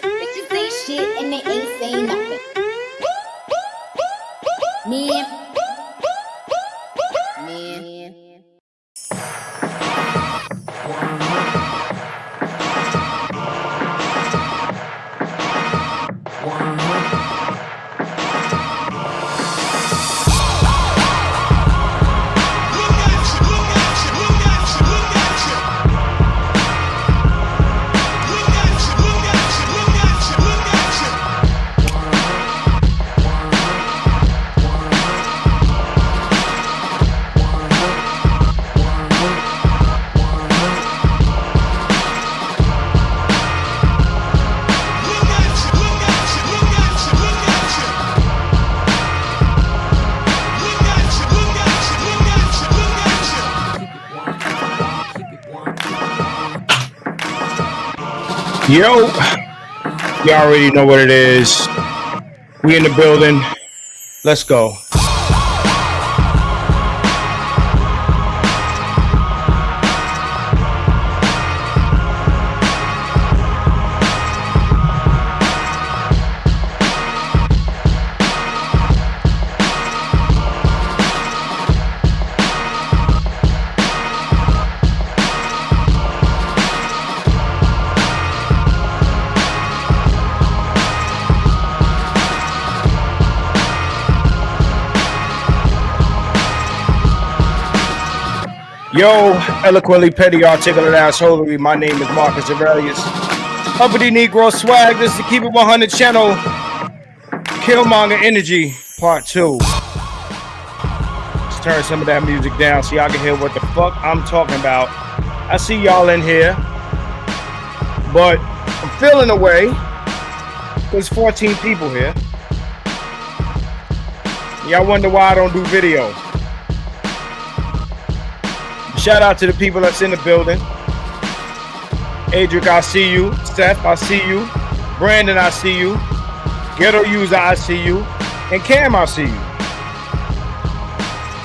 Bitches ain't shit and they ain't saying nothing. Yo, you already know what it is. We in the building. Let's go. Yo, eloquently petty, articulate assholery. My name is Marcus Aurelius. Uppity Negro swag. This is the Keep It 100 channel. Kilmonger Energy, part 2. Let's turn some of that music down so y'all can hear what the fuck I'm talking about. I see y'all in here, but I'm feeling away. There's 14 people here. Y'all wonder why I don't do videos. Shout out to the people that's in the building. Adric, I see you. Seth, I see you. Brandon, I see you. Ghetto User, I see you. And Cam, I see you.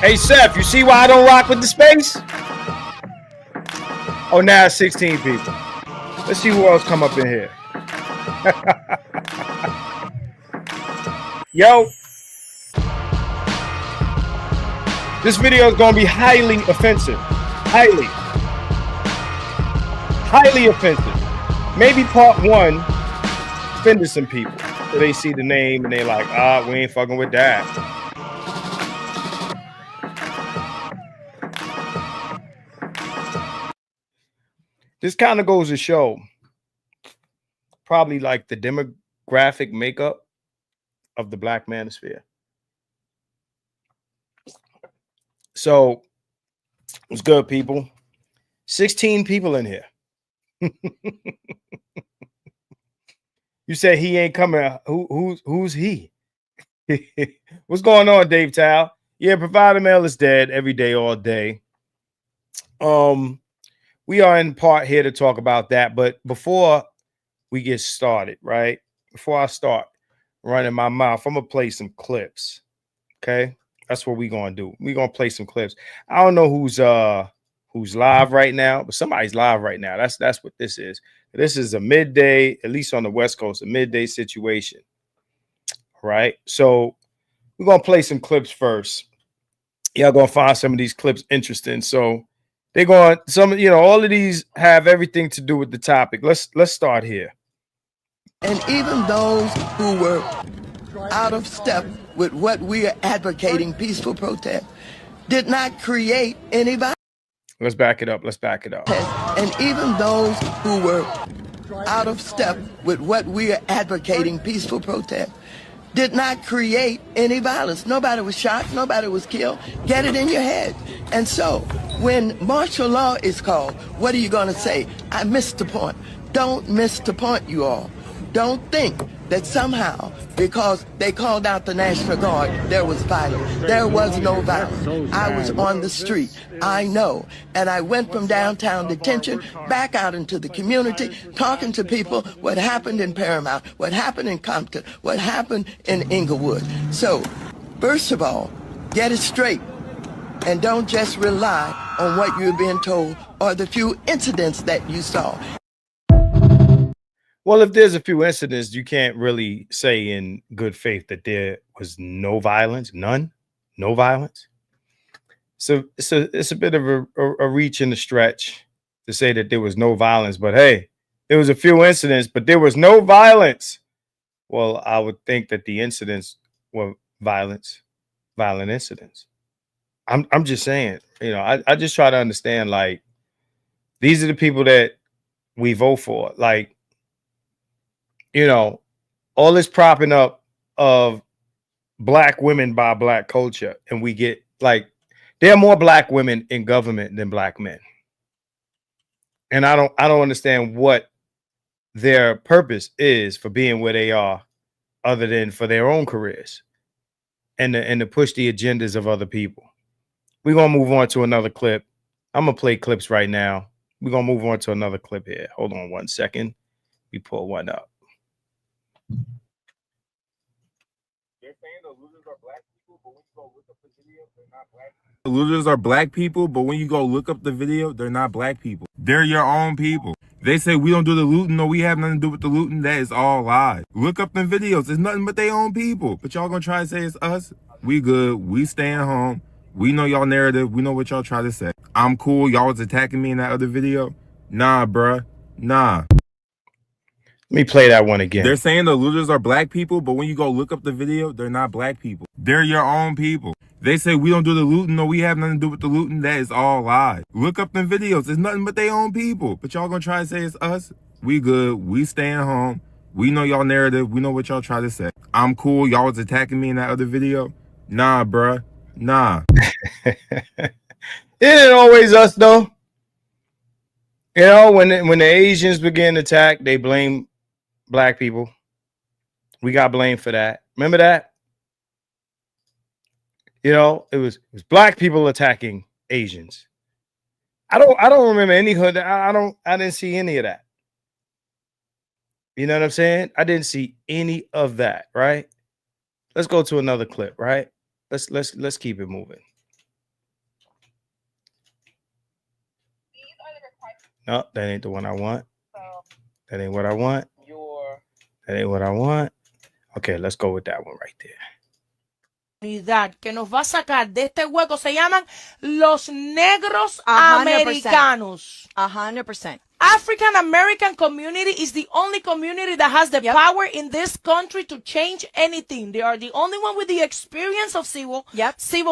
Hey, Seth, you see why I don't rock with the space? Oh, now it's 16 people. Let's see who else come up in here. Yo. This video is going to be highly offensive. Highly offensive. Maybe part 1 offended some people. So they see the name and they like, we ain't fucking with that. This kind of goes to show probably like the demographic makeup of the Black manosphere. So it's good, people. 16 people in here. You said he ain't coming. Who's he? What's going on, Dave Tao? Yeah, provider mail is dead every day, all day. We are in part here to talk about that, but before we get started, right? Before I start running my mouth, I'm gonna play some clips. Okay. That's what we're gonna do. We're gonna play some clips. I don't know who's live right now, but somebody's live right now. That's what this is. This is a midday, at least on the West Coast, a midday situation. Right. So we're gonna play some clips first. Y'all gonna find some of these clips interesting. So they're going all of these have everything to do with the topic. Let's start here. And even those who were out of step with what we are advocating, peaceful protest, did not create any violence. Let's back it up. And even those who were out of step with what we are advocating, peaceful protest, did not create any violence. Nobody was shot. Nobody was killed. Get it in your head. And so When martial law is called, what are you going to say? I missed the point. Don't miss the point, you all. Don't think that somehow, because they called out the National Guard, there was violence. There was no violence. I was on the street. I know. And I went from downtown detention back out into the community, talking to people what happened in Paramount, what happened in Compton, what happened in Inglewood. So, first of all, get it straight. And don't just rely on what you're being told or the few incidents that you saw. Well, if there's a few incidents, you can't really say in good faith that there was no violence, none, no violence. So it's a bit of a reach in the stretch to say that there was no violence, but hey, there was a few incidents, but there was no violence. Well, I would think that the incidents were violent incidents. I'm just saying, you know, I just try to understand, like, these are the people that we vote for. Like, you know, all this propping up of black women by black culture, and we get, like, there are more black women in government than black men. And I don't understand what their purpose is for being where they are, other than for their own careers and to push the agendas of other people. We're going to move on to another clip. I'm going to play clips right now. We're going to move on to another clip here. Hold on 1 second. We pull one up. They're saying the losers are black people, but when you go look up the video, they're not black people. The losers are black people, but when you go look up the video, they're not black people. They're your own people. They say we don't do the looting, no, we have nothing to do with the looting. That is all lies. Look up them videos. It's nothing but their own people. But y'all gonna try to say it's us? We good. We staying home. We know y'all narrative. We know what y'all try to say. I'm cool. Y'all was attacking me in that other video. Nah, bruh. Nah. Let me play that one again. They're saying the looters are black people, but when you go look up the video, they're not black people. They're your own people. They say we don't do the looting, no, we have nothing to do with the looting. That is all lies. Look up them videos. It's nothing but their own people. But y'all gonna try to say it's us? We good. We staying home. We know y'all narrative. We know what y'all try to say. I'm cool. Y'all was attacking me in that other video. Nah, bruh. Nah. It ain't always us, though. You know, when the Asians begin to attack, they blame black people. We got blamed for that. Remember that? You know, it was black people attacking Asians. I don't remember any hood. I didn't see any of that. You know what I'm saying? I didn't see any of that, right? Let's go to another clip, right? Let's keep it moving. No, that ain't the one I want. That ain't what I want. That ain't what I want. Okay, let's go with that one right there. Que nos va a sacar de este hueco se llaman los negros americanos. 100%. African American community is the only community that has the power in this country to change anything. They are the only one with the experience of civil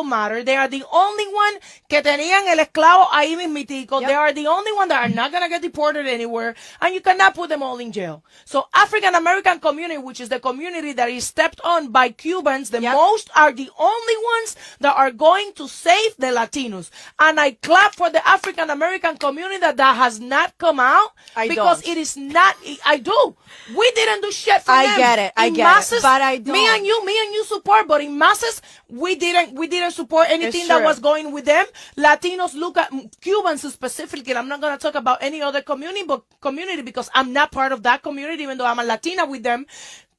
matter. They are the only one que tenían el esclavo ahí mismitico. They are the only one that are not going to get deported anywhere, and you cannot put them all in jail. So African American community, which is the community that is stepped on by Cubans, the most are the only ones that are going to save the Latinos. And I clap for the African American community that has not come out because it is not. I do. We didn't do shit for them. I get it. I get masses, it. But I don't. Me and you support, but in masses, we didn't support anything that was going with them. Latinos look at Cubans specifically. I'm not gonna talk about any other community because I'm not part of that community, even though I'm a Latina with them.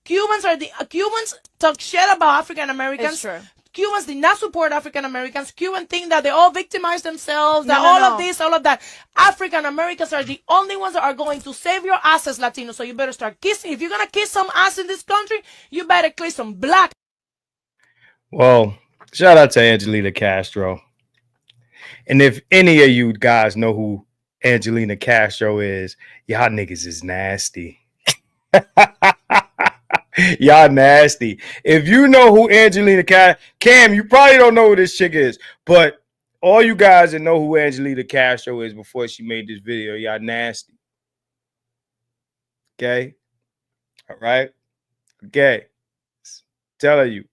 Cubans talk shit about African Americans. It's true. Cubans did not support African Americans. Cubans think that they all victimize themselves, of this, all of that. African Americans are the only ones that are going to save your asses, Latinos. So you better start kissing. If you're going to kiss some ass in this country, you better kiss some black. Well, shout out to Angelina Castro. And if any of you guys know who Angelina Castro is, y'all niggas is nasty. Y'all nasty. If you know who Angelina Cam, you probably don't know who this chick is, but all you guys that know who Angelina Castro is before she made this video, y'all nasty. Okay? All right? Okay. Telling you.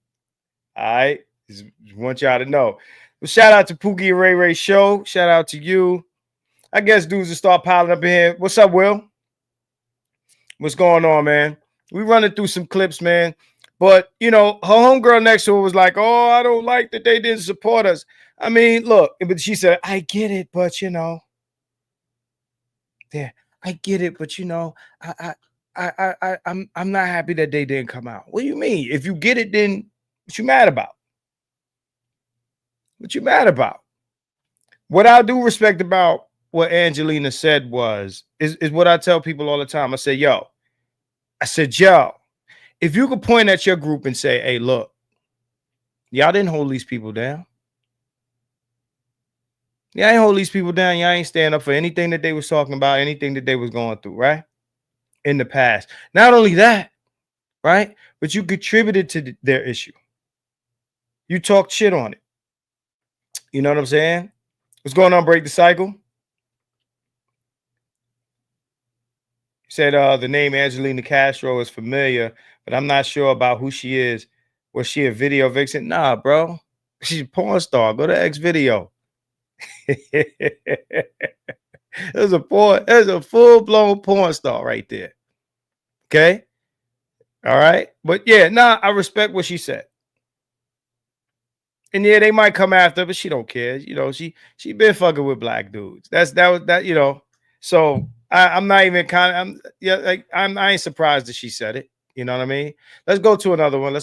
All right? Just want y'all to know. Well, shout out to Pookie and Ray Ray Show. Shout out to you. I guess dudes will start piling up in here. What's up, Will? What's going on, man? We running through some clips, man. But, you know, her homegirl next to her was like, oh, I don't like that they didn't support us. I mean, look, but she said, I get it, but, you know, yeah, I get it, but, you know, I'm not happy that they didn't come out. What do you mean? If you get it, then what you mad about? What you mad about? What I do respect about what Angelina said is what I tell people all the time. I said, yo, if you could point at your group and say, hey, look, y'all didn't hold these people down. Y'all ain't hold these people down. Y'all ain't stand up for anything that they was talking about, anything that they was going through, right? In the past. Not only that, right? But you contributed to their issue. You talked shit on it. You know what I'm saying? What's going on, Break the Cycle? Said the name Angelina Castro is familiar, but I'm not sure about who she is. Was she a video vixen? Nah, bro. She's a porn star. Go to X Video. There's a full-blown porn star right there. Okay. All right. But yeah, nah, I respect what she said. And yeah, they might come after, but she don't care. You know, she been fucking with black dudes. That you know. So I'm not even I ain't surprised that she said it. You know what I mean? Let's go to another one.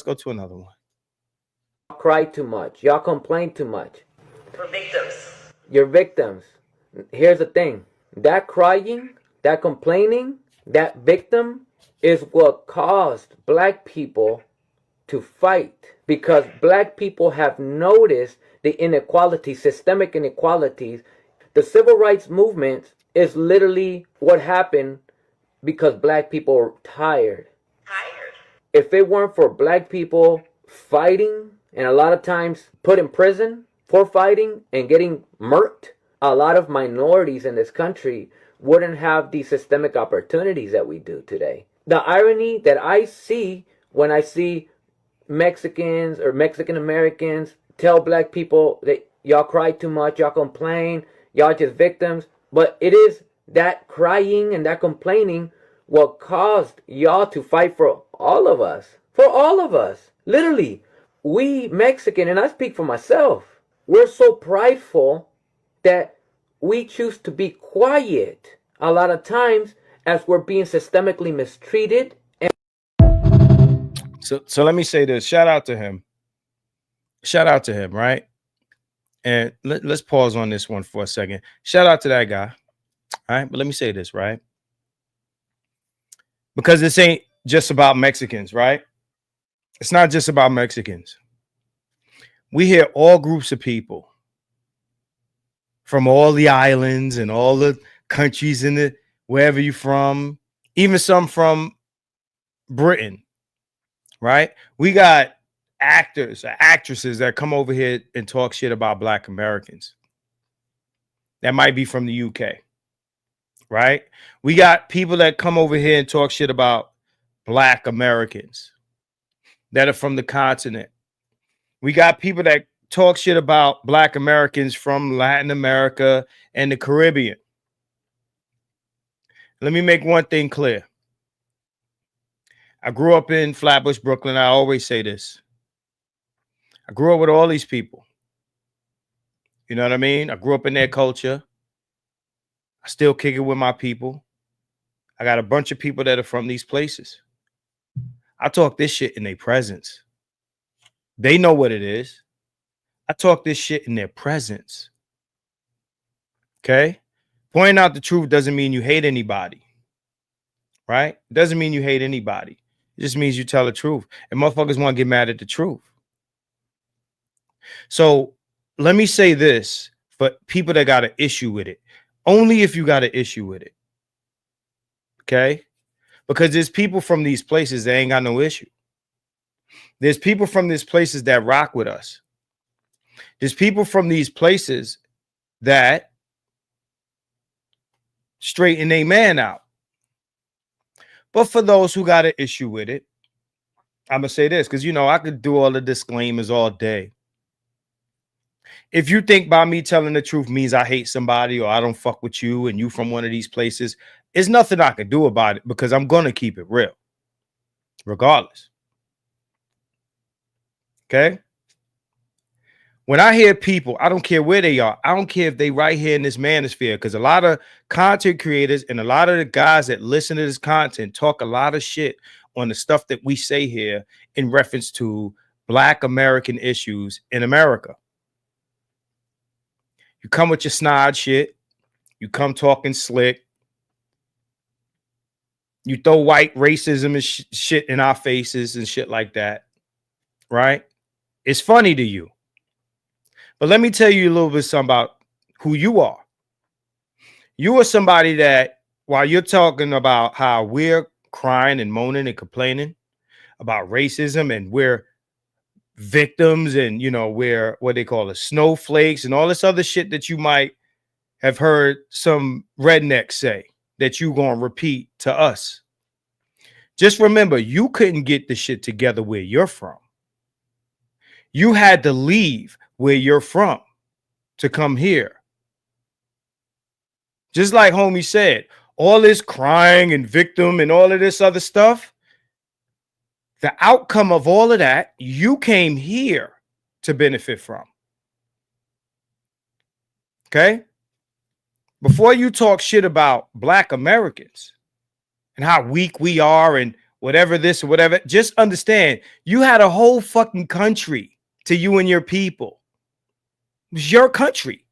Cry too much. Y'all complain too much. We're victims. You're victims. Here's the thing. That crying, that complaining, that victim is what caused black people to fight. Because black people have noticed the inequalities, systemic inequalities. The civil rights movement is literally what happened because black people are tired. If it weren't for black people fighting and a lot of times put in prison for fighting and getting murked, a lot of minorities in this country wouldn't have the systemic opportunities that we do today. The irony that I see when I see Mexicans or Mexican Americans tell black people that y'all cry too much, y'all complain, y'all just victims, but it is that crying and that complaining what caused y'all to fight for all of us. For all of us. Literally, we Mexican, and I speak for myself, we're so prideful that we choose to be quiet a lot of times as we're being systemically mistreated. So let me say this. Shout out to him, right? And let's pause on this one for a second. Shout out to that guy. All right, but let me say this, right? Because this ain't just about Mexicans, right? It's not just about Mexicans. We hear all groups of people from all the islands and all the countries in the wherever you're from, even some from Britain, right? We got actors or actresses that come over here and talk shit about black Americans. That might be from the UK, right? We got people that come over here and talk shit about black Americans that are from the continent. We got people that talk shit about black Americans from Latin America and the Caribbean. Let me make one thing clear. I grew up in Flatbush, Brooklyn. I always say this. I grew up with all these people. You know what I mean? I grew up in their culture. I still kick it with my people. I got a bunch of people that are from these places. I talk this shit in their presence. They know what it is. I talk this shit in their presence. Okay? Pointing out the truth doesn't mean you hate anybody. Right? It doesn't mean you hate anybody. It just means you tell the truth. And motherfuckers want to get mad at the truth. So let me say this for people that got an issue with it. Only if you got an issue with it. Okay? Because there's people from these places that ain't got no issue. There's people from these places that rock with us. There's people from these places that straighten their man out. But for those who got an issue with it, I'm going to say this because, you know, I could do all the disclaimers all day. If you think by me telling the truth means I hate somebody or I don't fuck with you and you from one of these places, there's nothing I can do about it because I'm going to keep it real regardless. Okay? When I hear people, I don't care where they are. I don't care if they right here in this manosphere, because a lot of content creators and a lot of the guys that listen to this content talk a lot of shit on the stuff that we say here in reference to Black American issues in America. You come with your snide shit. You come talking slick. You throw white racism and shit in our faces and shit like that. Right? It's funny to you. But let me tell you a little bit something about who you are. You are somebody that while you're talking about how we're crying and moaning and complaining about racism and we're victims and, you know, we're what they call it, snowflakes and all this other shit that you might have heard some rednecks say that you gonna repeat to us. Just remember, you couldn't get the shit together where you're from. You had to leave where you're from to come here. Just like homie said, all this crying and victim and all of this other stuff, the outcome of all of that, you came here to benefit from. Okay? Before you talk shit about Black Americans and how weak we are and whatever this or whatever, just understand you had a whole fucking country to you and your people. It was your country.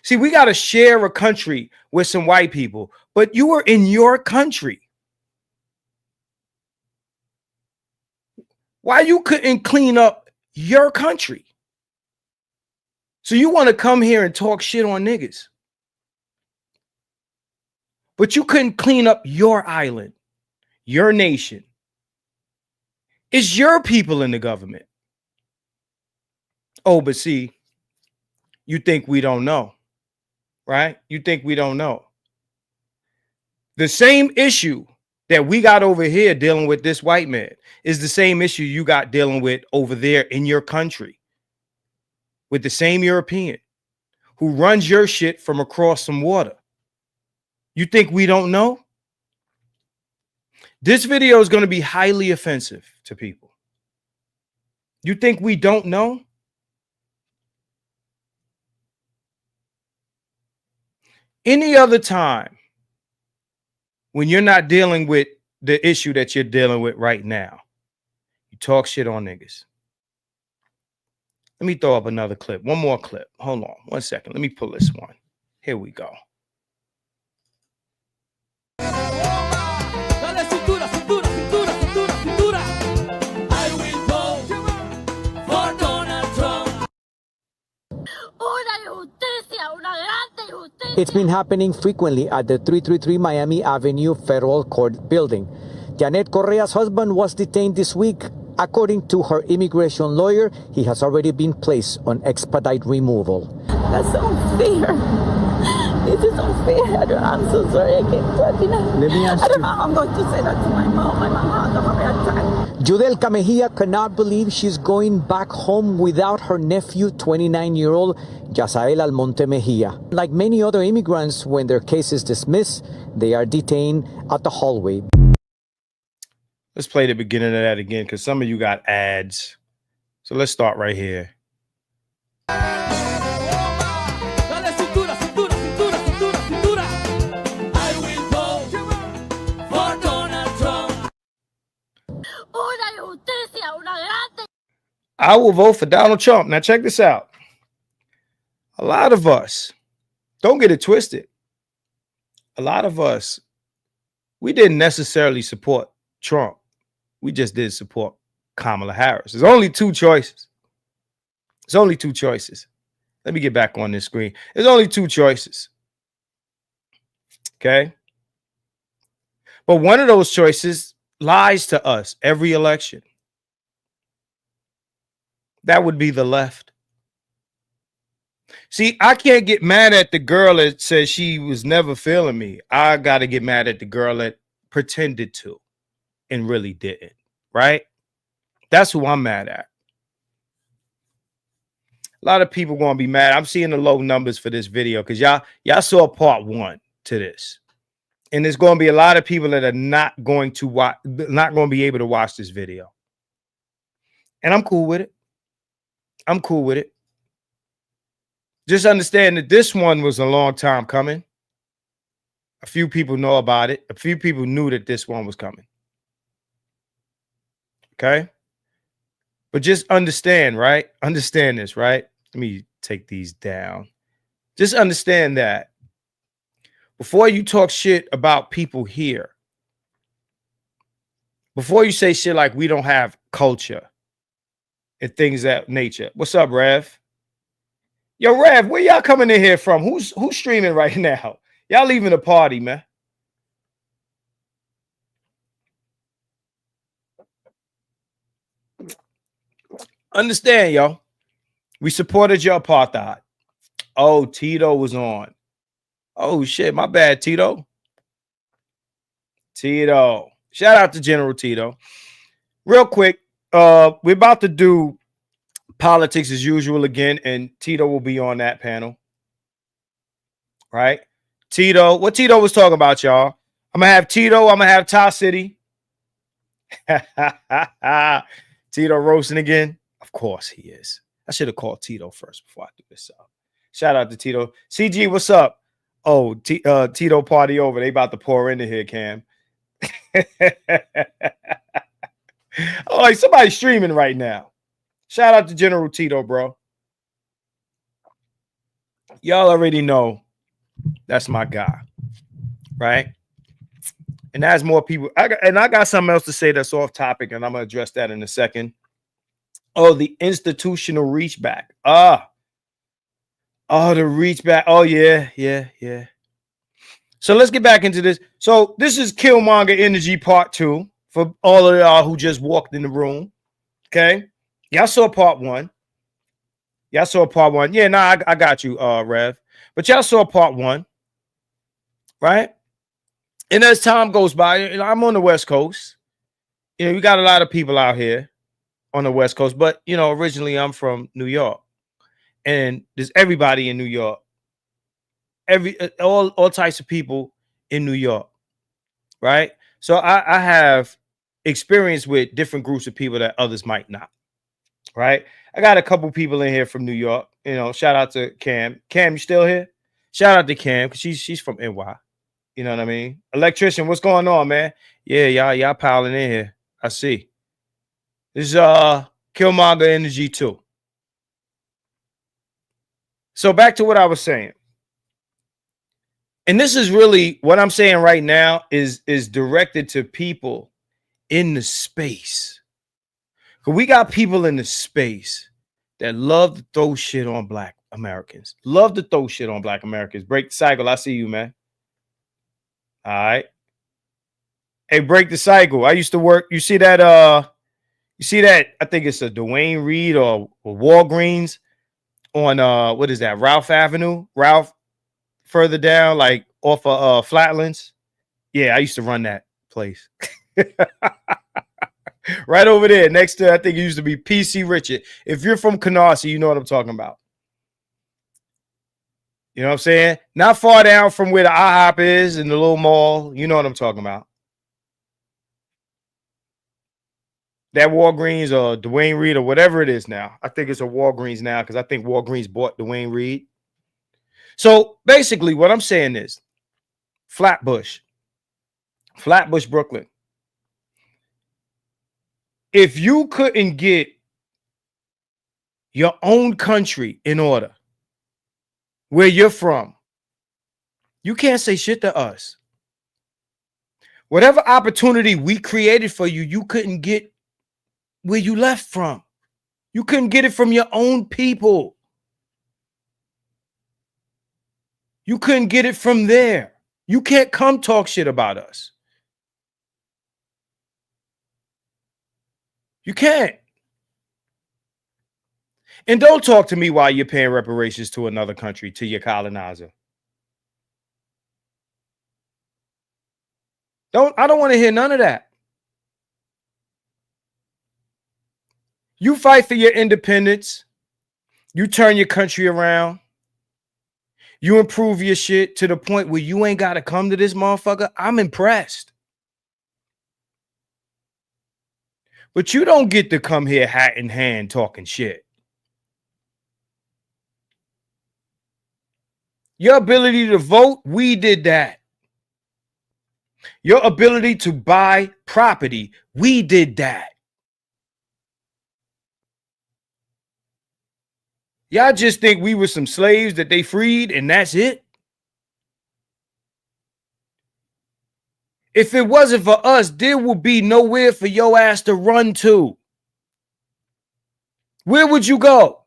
See, we got to share a country with some white people, but you were in your country. Why you couldn't clean up your country? So you want to come here and talk shit on niggas, but you couldn't clean up your island, your nation. It's your people in the government. Oh, but see, you think we don't know, right? You think we don't know. The same issue that we got over here dealing with this white man is the same issue you got dealing with over there in your country with the same European who runs your shit from across some water. You think we don't know? This video is going to be highly offensive to people. You think we don't know? Any other time when you're not dealing with the issue that you're dealing with right now, you talk shit on niggas. Let me throw up another clip. One more clip. Hold on 1 second. Let me pull this one. Here we go. It's been happening frequently at the 333 Miami Avenue Federal Court building. Janet Correa's husband was detained this week. According to her immigration lawyer, he has already been placed on expedite removal. That's unfair. This is unfair. I'm so sorry I can't talk enough. Let me ask I don't you. know how I'm going to say that to my mom. My mom has a hard time. Judelka Mejia cannot believe she's going back home without her nephew, 29-year-old Yasael Almonte Mejia. Like many other immigrants, when their case is dismissed, they are detained at the hallway. Let's play the beginning of that again because some of you got ads. So let's start right here. I will vote for Donald Trump. Now check this out. A lot of us, don't get it twisted. A lot of us, we didn't necessarily support Trump. We just did support Kamala Harris. There's only two choices. There's only two choices. Let me get back on this screen. There's only two choices. Okay. But one of those choices lies to us every election. That would be the left. See, I can't get mad at the girl that says she was never feeling me. I got to get mad at the girl that pretended to and really didn't, right? That's who I'm mad at. A lot of people gonna be mad. I'm seeing the low numbers for this video because y'all saw part 1 to this. And there's going to be a lot of people that are not going to watch, not going to be able to watch this video. And I'm cool with it. I'm cool with it. Just understand that this one was a long time coming. A few people know about it. A few people knew that this one was coming. Okay? But just understand, right? Understand this, right? Let me take these down. Just understand that before you talk shit about people here, before you say shit like we don't have culture and things of that nature. What's up, Rev? Yo, Rev, where y'all coming in here from? Who's streaming right now? Y'all leaving the party, man. Understand, yo. We supported your apartheid. Oh, Tito was on. Oh, shit. My bad, Tito. Tito. Shout out to General Tito. Real quick, we're about to do politics as usual again, and Tito will be on that panel. Right? Tito. What Tito was talking about, y'all? I'm going to have Tito. I'm going to have Ty City. Tito roasting again. Of course he is. I should have called Tito first before I do this up. Shout out to Tito. CG, what's up? Oh, Tito party over. They about to pour into here, Cam. Oh, like somebody's streaming right now. Shout out to General Tito, bro. Y'all already know that's my guy, right? And as more people, I got something else to say that's off topic, and I'm gonna address that in a second. Oh, the institutional reach back. Oh, the reach back. Oh, yeah. So let's get back into this. So this is Kilmonger Energy Part 2 for all of y'all who just walked in the room. Okay. Y'all saw Part 1. Y'all saw Part 1. Yeah, nah, I got you, Rev. But y'all saw Part 1. Right? And as time goes by, I'm on the West Coast. We got a lot of people out here on the West Coast, but originally I'm from New York, and there's everybody in New York, all types of people in New York, right? So I have experience with different groups of people that others might not, right? I got a couple people in here from New York. Shout out to Cam. Cam, you still here? Shout out to Cam because she's from NY. You know what I mean? Electrician, what's going on, man? Yeah, y'all piling in here. I see. This is Kilmonger Energy 2. So back to what I was saying. And this is really what I'm saying right now is directed to people in the space. Because we got people in the space that love to throw shit on Black Americans. Love to throw shit on Black Americans. Break the cycle. I see you, man. All right. Hey, break the cycle. I used to work. You see that? I think it's a Dwayne Reed or Walgreens on what is that? Ralph Avenue. Ralph further down, like off of Flatlands. Yeah, I used to run that place. Right over there next to, I think it used to be PC Richard. If you're from Canarsie, you know what I'm talking about. You know what I'm saying? Not far down from where the IHOP is in the little mall. You know what I'm talking about. That Walgreens or Dwayne Reed or whatever it is now. I think it's a Walgreens now because I think Walgreens bought Dwayne Reed. So basically what I'm saying is Flatbush, Brooklyn. If you couldn't get your own country in order where you're from, you can't say shit to us. Whatever opportunity we created for you, you couldn't get where you left from. You couldn't get it from your own people. You couldn't get it from there. You can't come talk shit about us. You can't. And don't talk to me while you're paying reparations to another country, to your colonizer. I don't want to hear none of that. You fight for your independence. You turn your country around. You improve your shit to the point where you ain't got to come to this motherfucker. I'm impressed. But you don't get to come here hat in hand talking shit. Your ability to vote, we did that. Your ability to buy property, we did that. Y'all just think we were some slaves that they freed and that's it? If it wasn't for us, there would be nowhere for your ass to run to. Where would you go?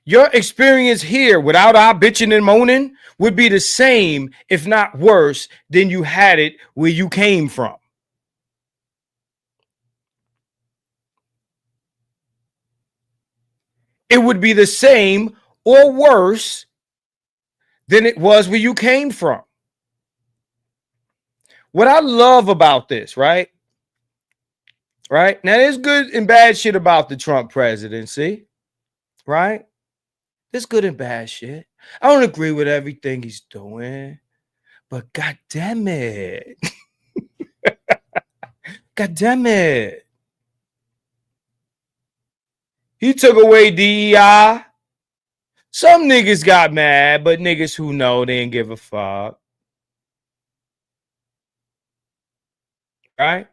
Your experience here without our bitching and moaning would be the same, if not worse, than you had it where you came from. It would be the same or worse than it was where you came from. What I love about this, right? Right? Now, there's good and bad shit about the Trump presidency, right? There's good and bad shit. I don't agree with everything he's doing, but God damn it. God damn it. He took away DEI. Some niggas got mad, but niggas who know, they didn't give a fuck. Right?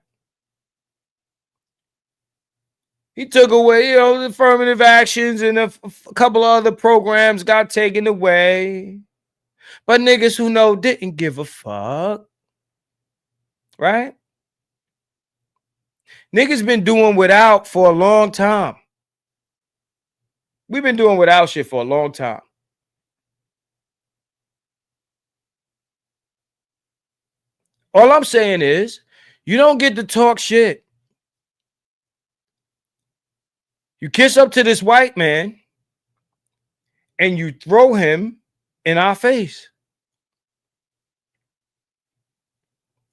He took away, the affirmative actions and a couple of other programs got taken away. But niggas who know didn't give a fuck. Right? Niggas been doing without for a long time. We've been doing without shit for a long time. All I'm saying is, you don't get to talk shit. You kiss up to this white man and you throw him in our face.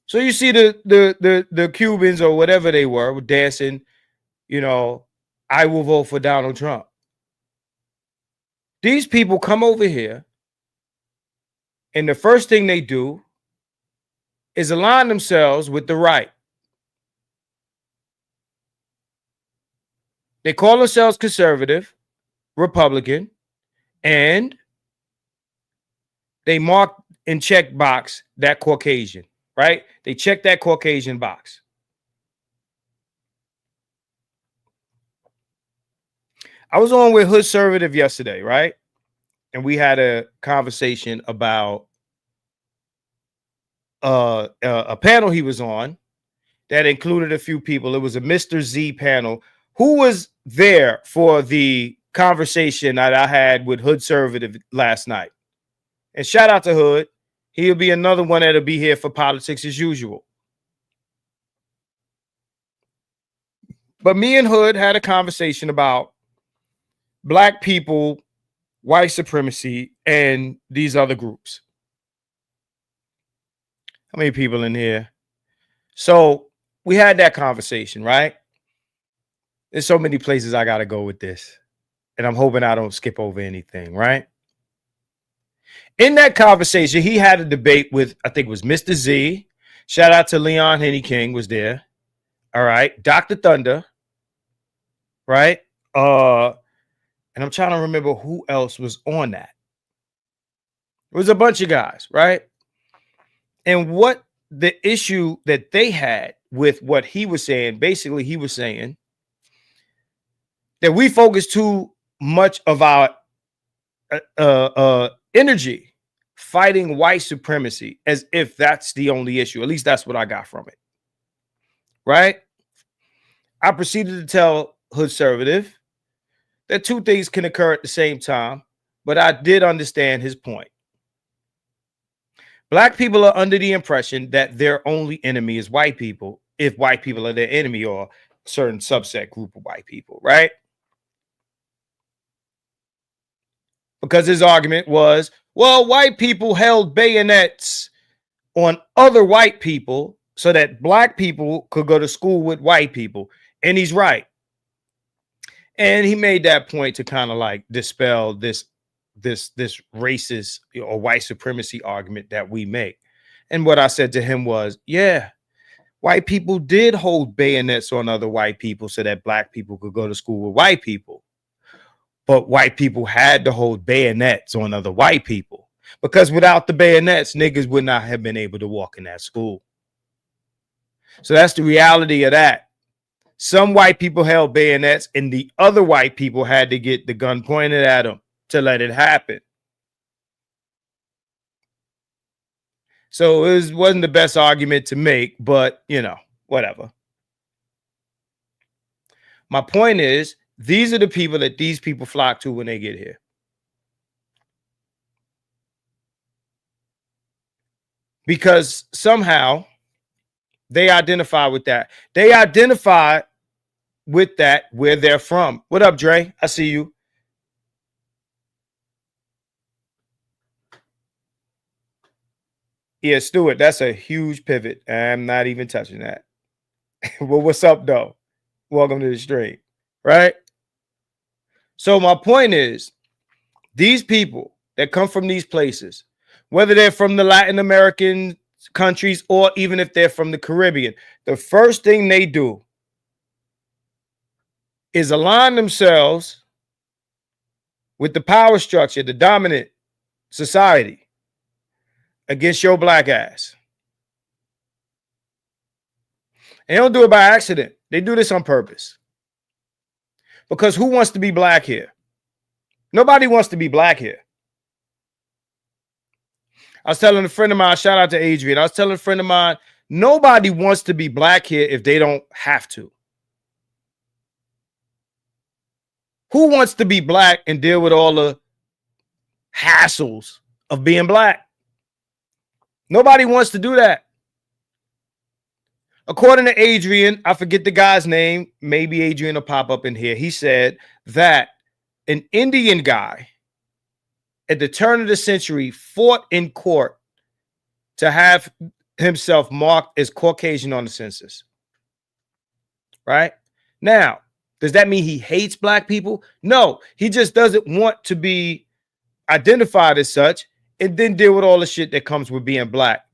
So you see the Cubans or whatever they were dancing, I will vote for Donald Trump. These people come over here and the first thing they do is align themselves with the right. They call themselves conservative, Republican, and they mark and check box that Caucasian, right? They check that Caucasian box. I was on with Hood Conservative yesterday, right? And we had a conversation about a panel he was on that included a few people. It was a Mr. Z panel. Who was there for the conversation that I had with Hood Conservative last night? And shout out to Hood. He'll be another one that'll be here for politics as usual. But me and Hood had a conversation about Black people, white supremacy, and these other groups. How many people in here? So we had that conversation, right? There's so many places I got to go with this. And I'm hoping I don't skip over anything, right? In that conversation, he had a debate with, I think it was Mr. Z. Shout out to Leon Henny King was there. All right. Dr. Thunder. Right? And I'm trying to remember who else was on that. It was a bunch of guys, right? And what the issue that they had with what he was saying, basically he was saying that we focus too much of our energy fighting white supremacy as if that's the only issue. At least that's what I got from it. Right? I proceeded to tell Hood Conservative that two things can occur at the same time, but I did understand his point. Black people are under the impression that their only enemy is white people, if white people are their enemy or a certain subset group of white people, right? Because his argument was, well, white people held bayonets on other white people so that Black people could go to school with white people. And he's right. And he made that point to kind of like dispel this racist or white supremacy argument that we make. And what I said to him was, yeah, white people did hold bayonets on other white people so that black people could go to school with white people. But white people had to hold bayonets on other white people, because without the bayonets, niggas would not have been able to walk in that school. So that's the reality of that. Some white people held bayonets and the other white people had to get the gun pointed at them to let it happen. So it wasn't the best argument to make, but you know, whatever. My point is, these are the people that these people flock to when they get here. Because somehow they identify with that. They identify with that where they're from. What up, Dre? I see you. Yeah, Stuart, that's a huge pivot. I'm not even touching that. Well, what's up, though? Welcome to the stream, right? So my point is, these people that come from these places, whether they're from the Latin American countries or even if they're from the Caribbean, the first thing they do is align themselves with the power structure, the dominant society, against your black ass. And they don't do it by accident. They do this on purpose. Because who wants to be black here? Nobody wants to be black here. I was telling a friend of mine, shout out to Adrian. I was telling a friend of mine, nobody wants to be black here if they don't have to. Who wants to be black and deal with all the hassles of being black? Nobody wants to do that. According to Adrian, I forget the guy's name. Maybe Adrian will pop up in here. He said that an Indian guy at the turn of the century fought in court to have himself marked as Caucasian on the census. Right? Now, does that mean he hates black people? No, he just doesn't want to be identified as such and then deal with all the shit that comes with being black.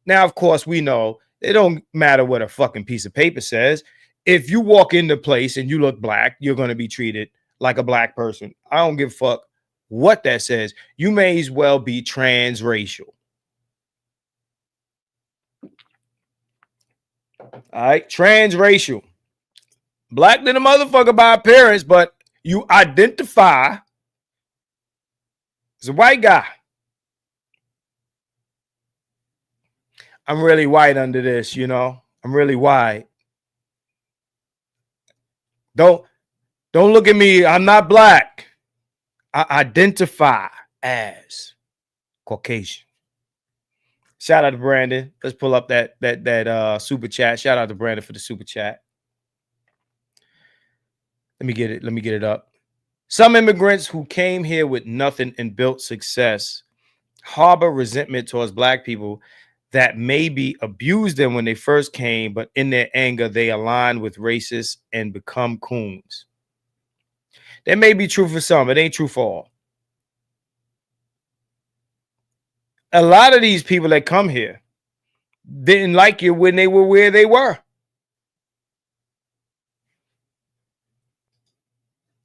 Now, of course, we know it don't matter what a fucking piece of paper says. If you walk into a place and you look black, you're going to be treated like a black person. I don't give a fuck what that says. You may as well be transracial. All right, transracial. Black than a motherfucker by appearance, but you identify as a white guy. I'm really white under this, you know. I'm really white. Don't look at me. I'm not black. I identify as Caucasian. Shout out to Brandon. Let's pull up that super chat. Shout out to Brandon for the super chat. Let me get it up. Some immigrants who came here with nothing and built success harbor resentment towards black people that maybe abused them when they first came, but in their anger, they align with racists and become coons. That may be true for some. It ain't true for all. A lot of these people that come here didn't like you when they were where they were.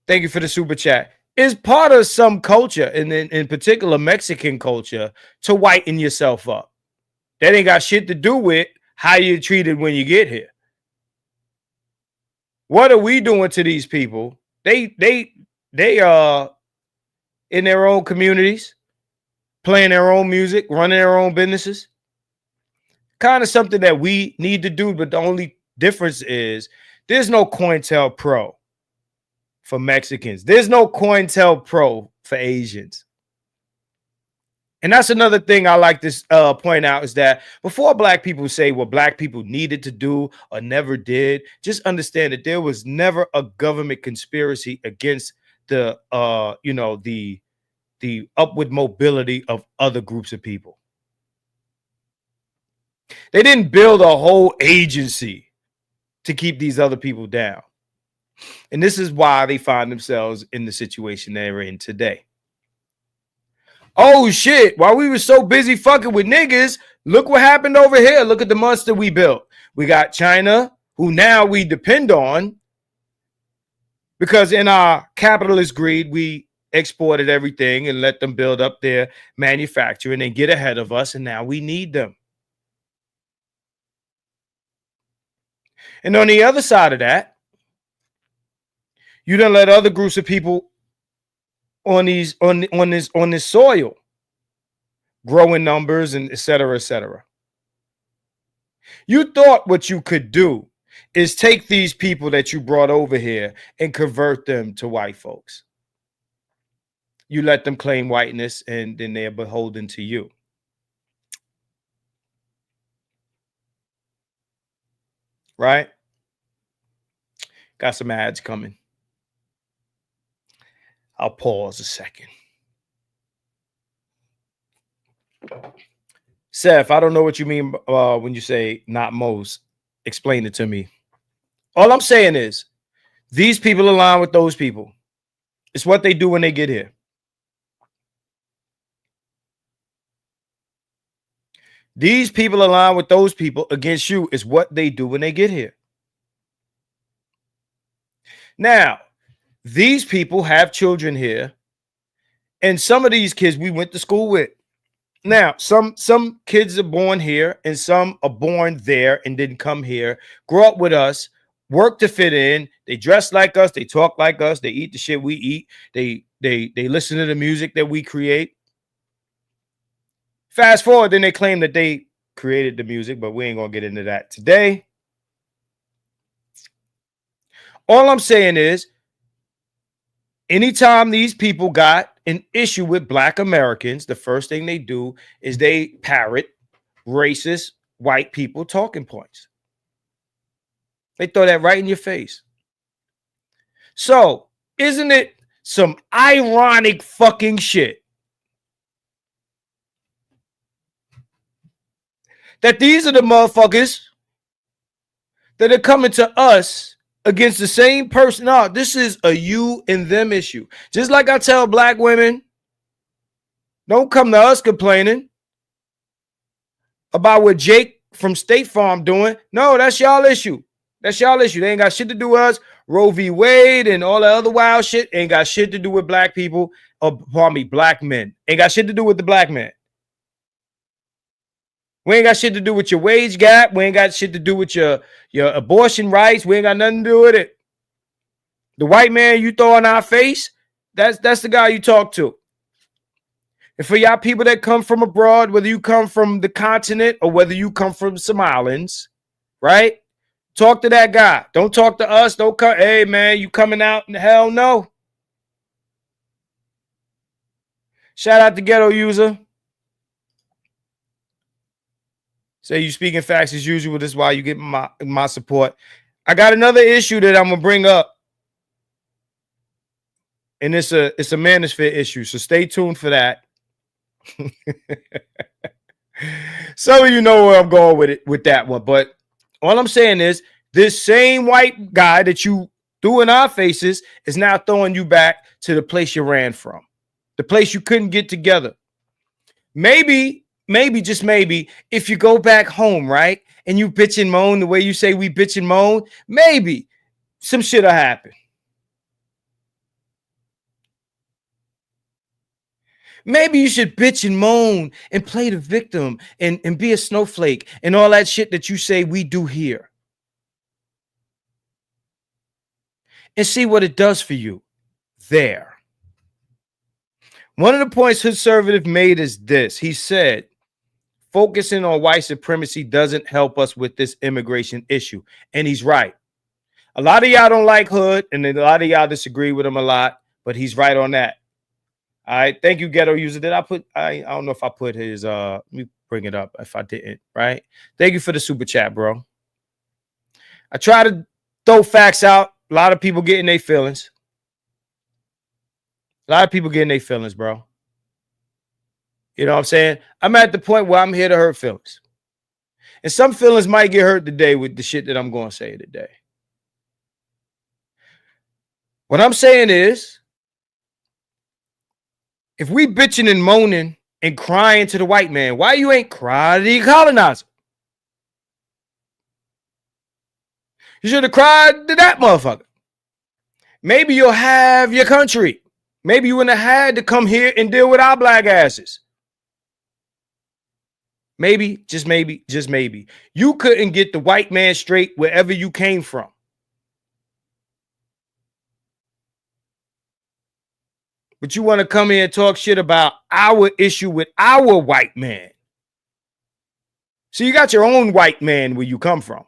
Thank you for the super chat. It's part of some culture, and in particular Mexican culture, to whiten yourself up. That ain't got shit to do with how you're treated when you get here. What are we doing to these people? They are in their own communities, playing their own music, running their own businesses. Kind of something that we need to do, but the only difference is there's no COINTELPRO for Mexicans. There's no COINTELPRO for Asians. And that's another thing I like to point out is that before black people say what black people needed to do or never did, just understand that there was never a government conspiracy against the upward mobility of other groups of people. They didn't build a whole agency to keep these other people down. And this is why they find themselves in the situation they're in today. Oh shit, while we were so busy fucking with niggas, look what happened over here. Look at the monster we built. We got China, who now we depend on, because in our capitalist greed, we exported everything and let them build up their manufacturing and get ahead of us, and now we need them. And on the other side of that, you don't let other groups of people on this soil grow in numbers and et cetera, et cetera. You thought what you could do is take these people that you brought over here and convert them to white folks. You let them claim whiteness, and then they're beholden to you. Right? Got some ads coming. I'll pause a second. Seth, I don't know what you mean when you say not most. Explain it to me. All I'm saying is these people align with those people. It's what they do when they get here. These people align with those people against you is what they do when they get here. Now, these people have children here, and some of these kids we went to school with. Now, some kids are born here, and some are born there and didn't come here, grow up with us, work to fit in. They dress like us, they talk like us, they eat the shit we eat, they listen to the music that we create. Fast forward, then they claim that they created the music, but we ain't gonna get into that today. All I'm saying is, anytime these people got an issue with Black Americans, the first thing they do is they parrot racist white people talking points. They throw that right in your face. So, isn't it some ironic fucking shit that these are the motherfuckers that are coming to us against the same person? No, this is a you and them issue. Just like I tell Black women, don't come to us complaining about what Jake from State Farm doing. No, that's y'all issue. That's y'all issue. They ain't got shit to do with us. Roe v. Wade and all that other wild shit ain't got shit to do with Black people, or pardon me, Black men. Ain't got shit to do with the Black man. We ain't got shit to do with your wage gap. We ain't got shit to do with your abortion rights. We ain't got nothing to do with it. The white man you throw in our face, that's the guy you talk to. And for y'all people that come from abroad, whether you come from the continent or whether you come from some islands, right? Talk to that guy. Don't talk to us. Don't come, hey man, you coming out? Hell no. Shout out to Ghetto User. Say you speaking facts as usual. This is why you get my support. I got another issue that I'm gonna bring up, and it's a manosphere issue. So stay tuned for that. Some of you know where I'm going with that one, but all I'm saying is this same white guy that you threw in our faces is now throwing you back to the place you ran from, the place you couldn't get together. Maybe, just maybe, if you go back home, right, and you bitch and moan the way you say we bitch and moan, maybe some shit will happen. Maybe you should bitch and moan and play the victim and be a snowflake and all that shit that you say we do here. And see what it does for you there. One of the points Conservative made is this. He said, focusing on white supremacy doesn't help us with this immigration issue. And he's right. A lot of y'all don't like Hood, and a lot of y'all disagree with him a lot, but he's right on that. All right. Thank you, Ghetto User. Did I put, I don't know if I put his, let me bring it up if I didn't, right? Thank you for the super chat, bro. I try to throw facts out. A lot of people getting their feelings. A lot of people getting their feelings, bro. You know what I'm saying? I'm at the point where I'm here to hurt feelings. And some feelings might get hurt today with the shit that I'm going to say today. What I'm saying is, if we bitching and moaning and crying to the white man, why you ain't cry to the colonizer? You should have cried to that motherfucker. Maybe you'll have your country. Maybe you wouldn't have had to come here and deal with our black asses. Maybe, just maybe, you couldn't get the white man straight wherever you came from. But you want to come here and talk shit about our issue with our white man. So you got your own white man where you come from.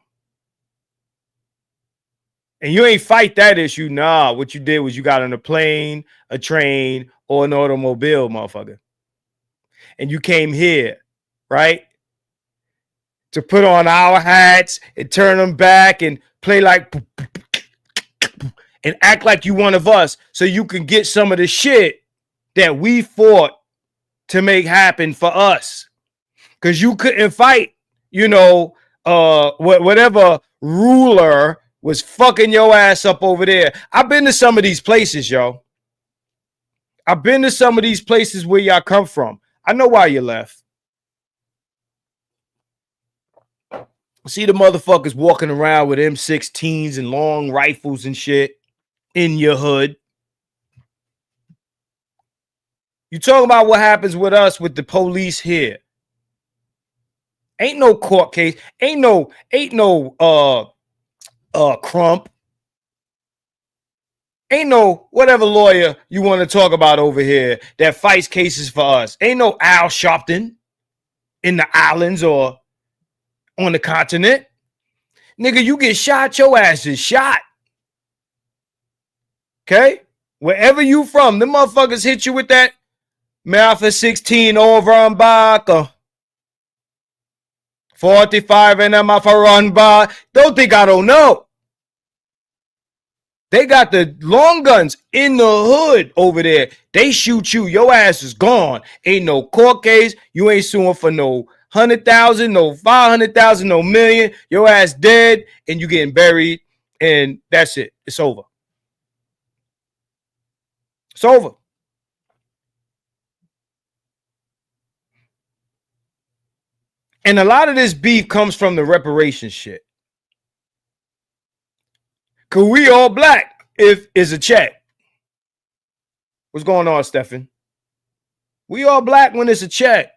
And you ain't fight that issue. Nah, what you did was you got on a plane, a train, or an automobile, motherfucker. And you came here, right? To put on our hats and turn them back and play like and act like you one of us so you can get some of the shit that we fought to make happen for us. Because you couldn't fight, whatever ruler was fucking your ass up over there. I've been to some of these places, yo. I've been to some of these places where y'all come from. I know why you left. See the motherfuckers walking around with M16s and long rifles and shit in your hood. You talking about what happens with us with the police here. Ain't no court case. Ain't no Crump. Ain't no whatever lawyer you want to talk about over here that fights cases for us. Ain't no Al Sharpton in the islands or on the continent. Nigga, you get shot, your ass is shot. Okay? Wherever you from, the motherfuckers hit you with that Malfa 16 over on back. 45 and I'm off a run by. Don't think I don't know. They got the long guns in the hood over there. They shoot you. Your ass is gone. Ain't no court case. You ain't suing for no 100,000, no 500,000, no million. Your ass dead and you getting buried. And that's it. It's over. It's over. And a lot of this beef comes from the reparations shit. Cause we all black if it's a check. What's going on, Stephen? We all black when it's a check.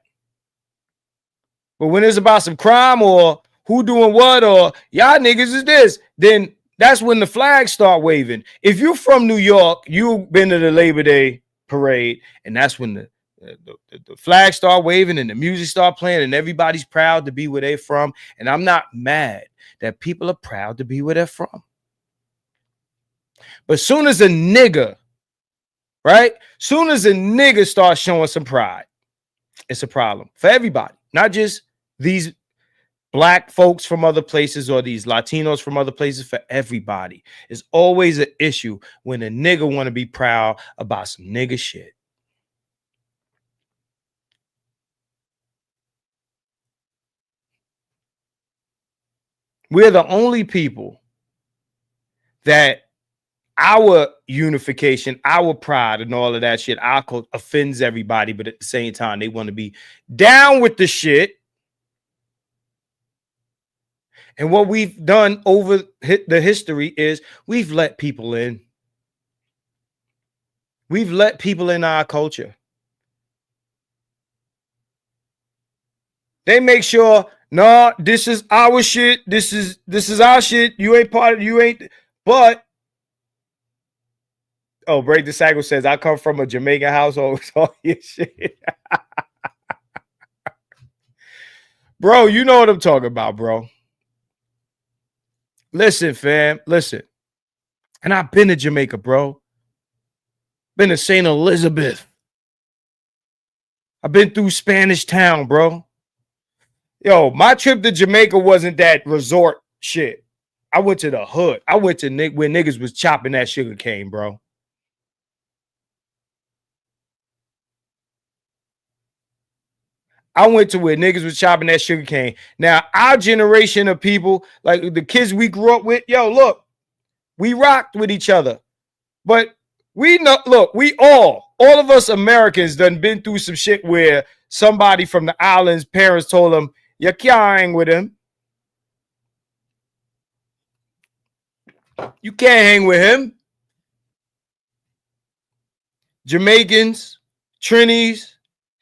But when it's about some crime or who doing what or y'all niggas is this, then that's when the flags start waving. If you're from New York, you've been to the Labor Day parade, and that's when the flags start waving and the music start playing and everybody's proud to be where they're from. And I'm not mad that people are proud to be where they're from. But soon as a nigga, right? Soon as a nigga starts showing some pride, it's a problem for everybody, not just these black folks from other places or these Latinos from other places. For everybody, it's always an issue when a nigga want to be proud about some nigga shit. We're the only people that our unification, our pride, and all of that shit, our code offends everybody, but at the same time, they want to be down with the shit. And what we've done over the history is we've let people in. We've let people in our culture. They make sure, no, this is our shit. This is our shit. You ain't part of, you ain't, but oh, Break the Cycle says, I come from a Jamaican household. So your shit. Bro, you know what I'm talking about, bro. Listen, fam, listen. And I've been to Jamaica, bro. Been to St. Elizabeth. I've been through Spanish Town, bro. Yo, my trip to Jamaica wasn't that resort shit. I went to the hood. I went to where niggas was chopping that sugar cane, bro. I went to where niggas was chopping that sugar cane. Now, our generation of people, like the kids we grew up with, yo, look, we rocked with each other. But we know, look, we all of us Americans done been through some shit where somebody from the islands, parents told them, you can't hang with him. You can't hang with him. Jamaicans, Trinis,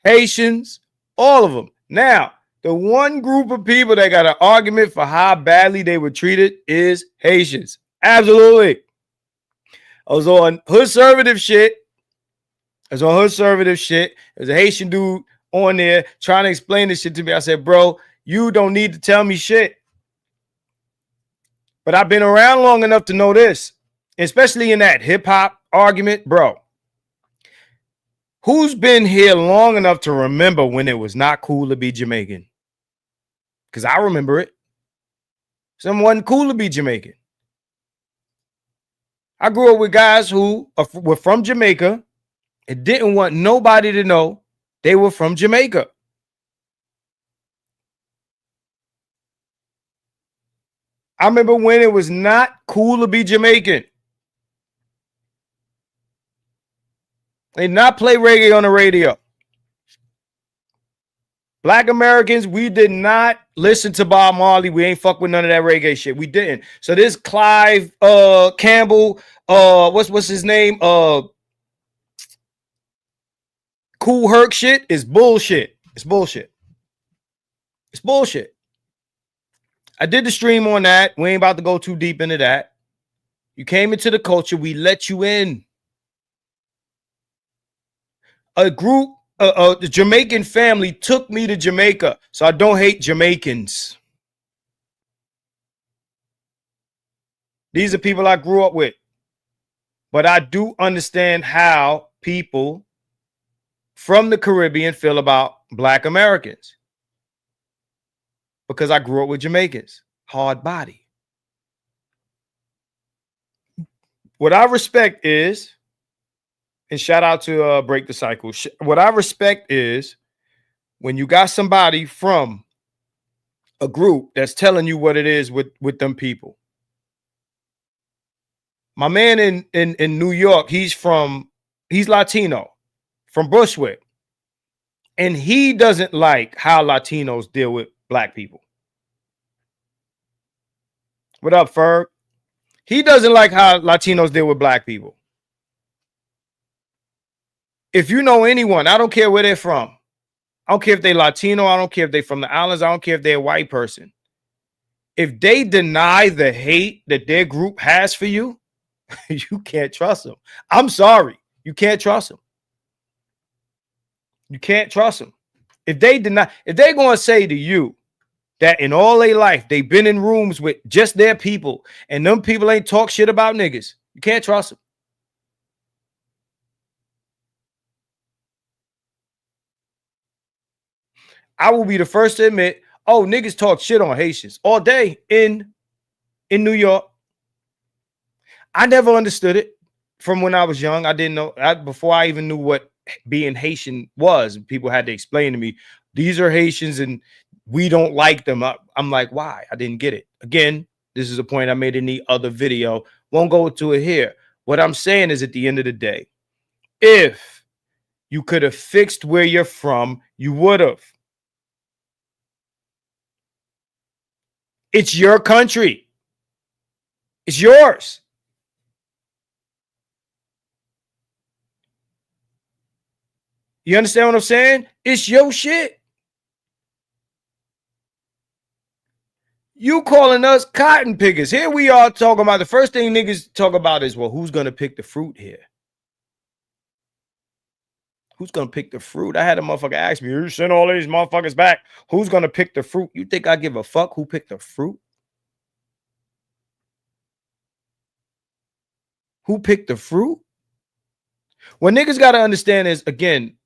Haitians, all of them. Now, the one group of people that got an argument for how badly they were treated is Haitians. Absolutely. I was on hood-servative shit. There's a Haitian dude on there trying to explain this shit to me. I said, bro, you don't need to tell me shit. But I've been around long enough to know this, especially in that hip-hop argument, bro. Who's been here long enough to remember when it was not cool to be Jamaican? Because I remember it. Someone cool to be Jamaican. I grew up with guys who were from Jamaica and didn't want nobody to know they were from Jamaica. I remember when it was not cool to be Jamaican. They did not play reggae on the radio. Black Americans, we did not listen to Bob Marley. We ain't fuck with none of that reggae shit. We didn't. So this Clive Campbell, what's his name? Cool Herc shit is bullshit. It's bullshit. It's bullshit. I did the stream on that. We ain't about to go too deep into that. You came into the culture. We let you in. A group, the Jamaican family took me to Jamaica, so I don't hate Jamaicans. These are people I grew up with. But I do understand how people from the Caribbean feel about Black Americans. Because I grew up with Jamaicans. Hard body. What I respect is, and shout out to Break the Cycle. What I respect is when you got somebody from a group that's telling you what it is with them people. My man in New York, he's Latino from Bushwick. And he doesn't like how Latinos deal with Black people. What up, Ferg? He doesn't like how Latinos deal with Black people. If you know anyone, I don't care where they're from. I don't care if they're Latino. I don't care if they're from the islands. I don't care if they're a white person. If they deny the hate that their group has for you, you can't trust them. I'm sorry. You can't trust them. You can't trust them. If they're going to say to you that in all their life, they've been in rooms with just their people and them people ain't talk shit about niggas, you can't trust them. I will be the first to admit, oh, niggas talk shit on Haitians all day in New York. I never understood it from when I was young. I didn't know before I even knew what being Haitian was. People had to explain to me, these are Haitians and we don't like them. I'm like, why? I didn't get it. Again, this is a point I made in the other video. Won't go to it here. What I'm saying is at the end of the day, if you could have fixed where you're from, you would have. It's your country. It's yours. You understand what I'm saying? It's your shit. You calling us cotton pickers. Here we are talking about the first thing niggas talk about is, well, who's going to pick the fruit here? Who's going to pick the fruit? I had a motherfucker ask me, you send all these motherfuckers back. Who's going to pick the fruit? You think I give a fuck who picked the fruit? Who picked the fruit? What niggas got to understand is, again,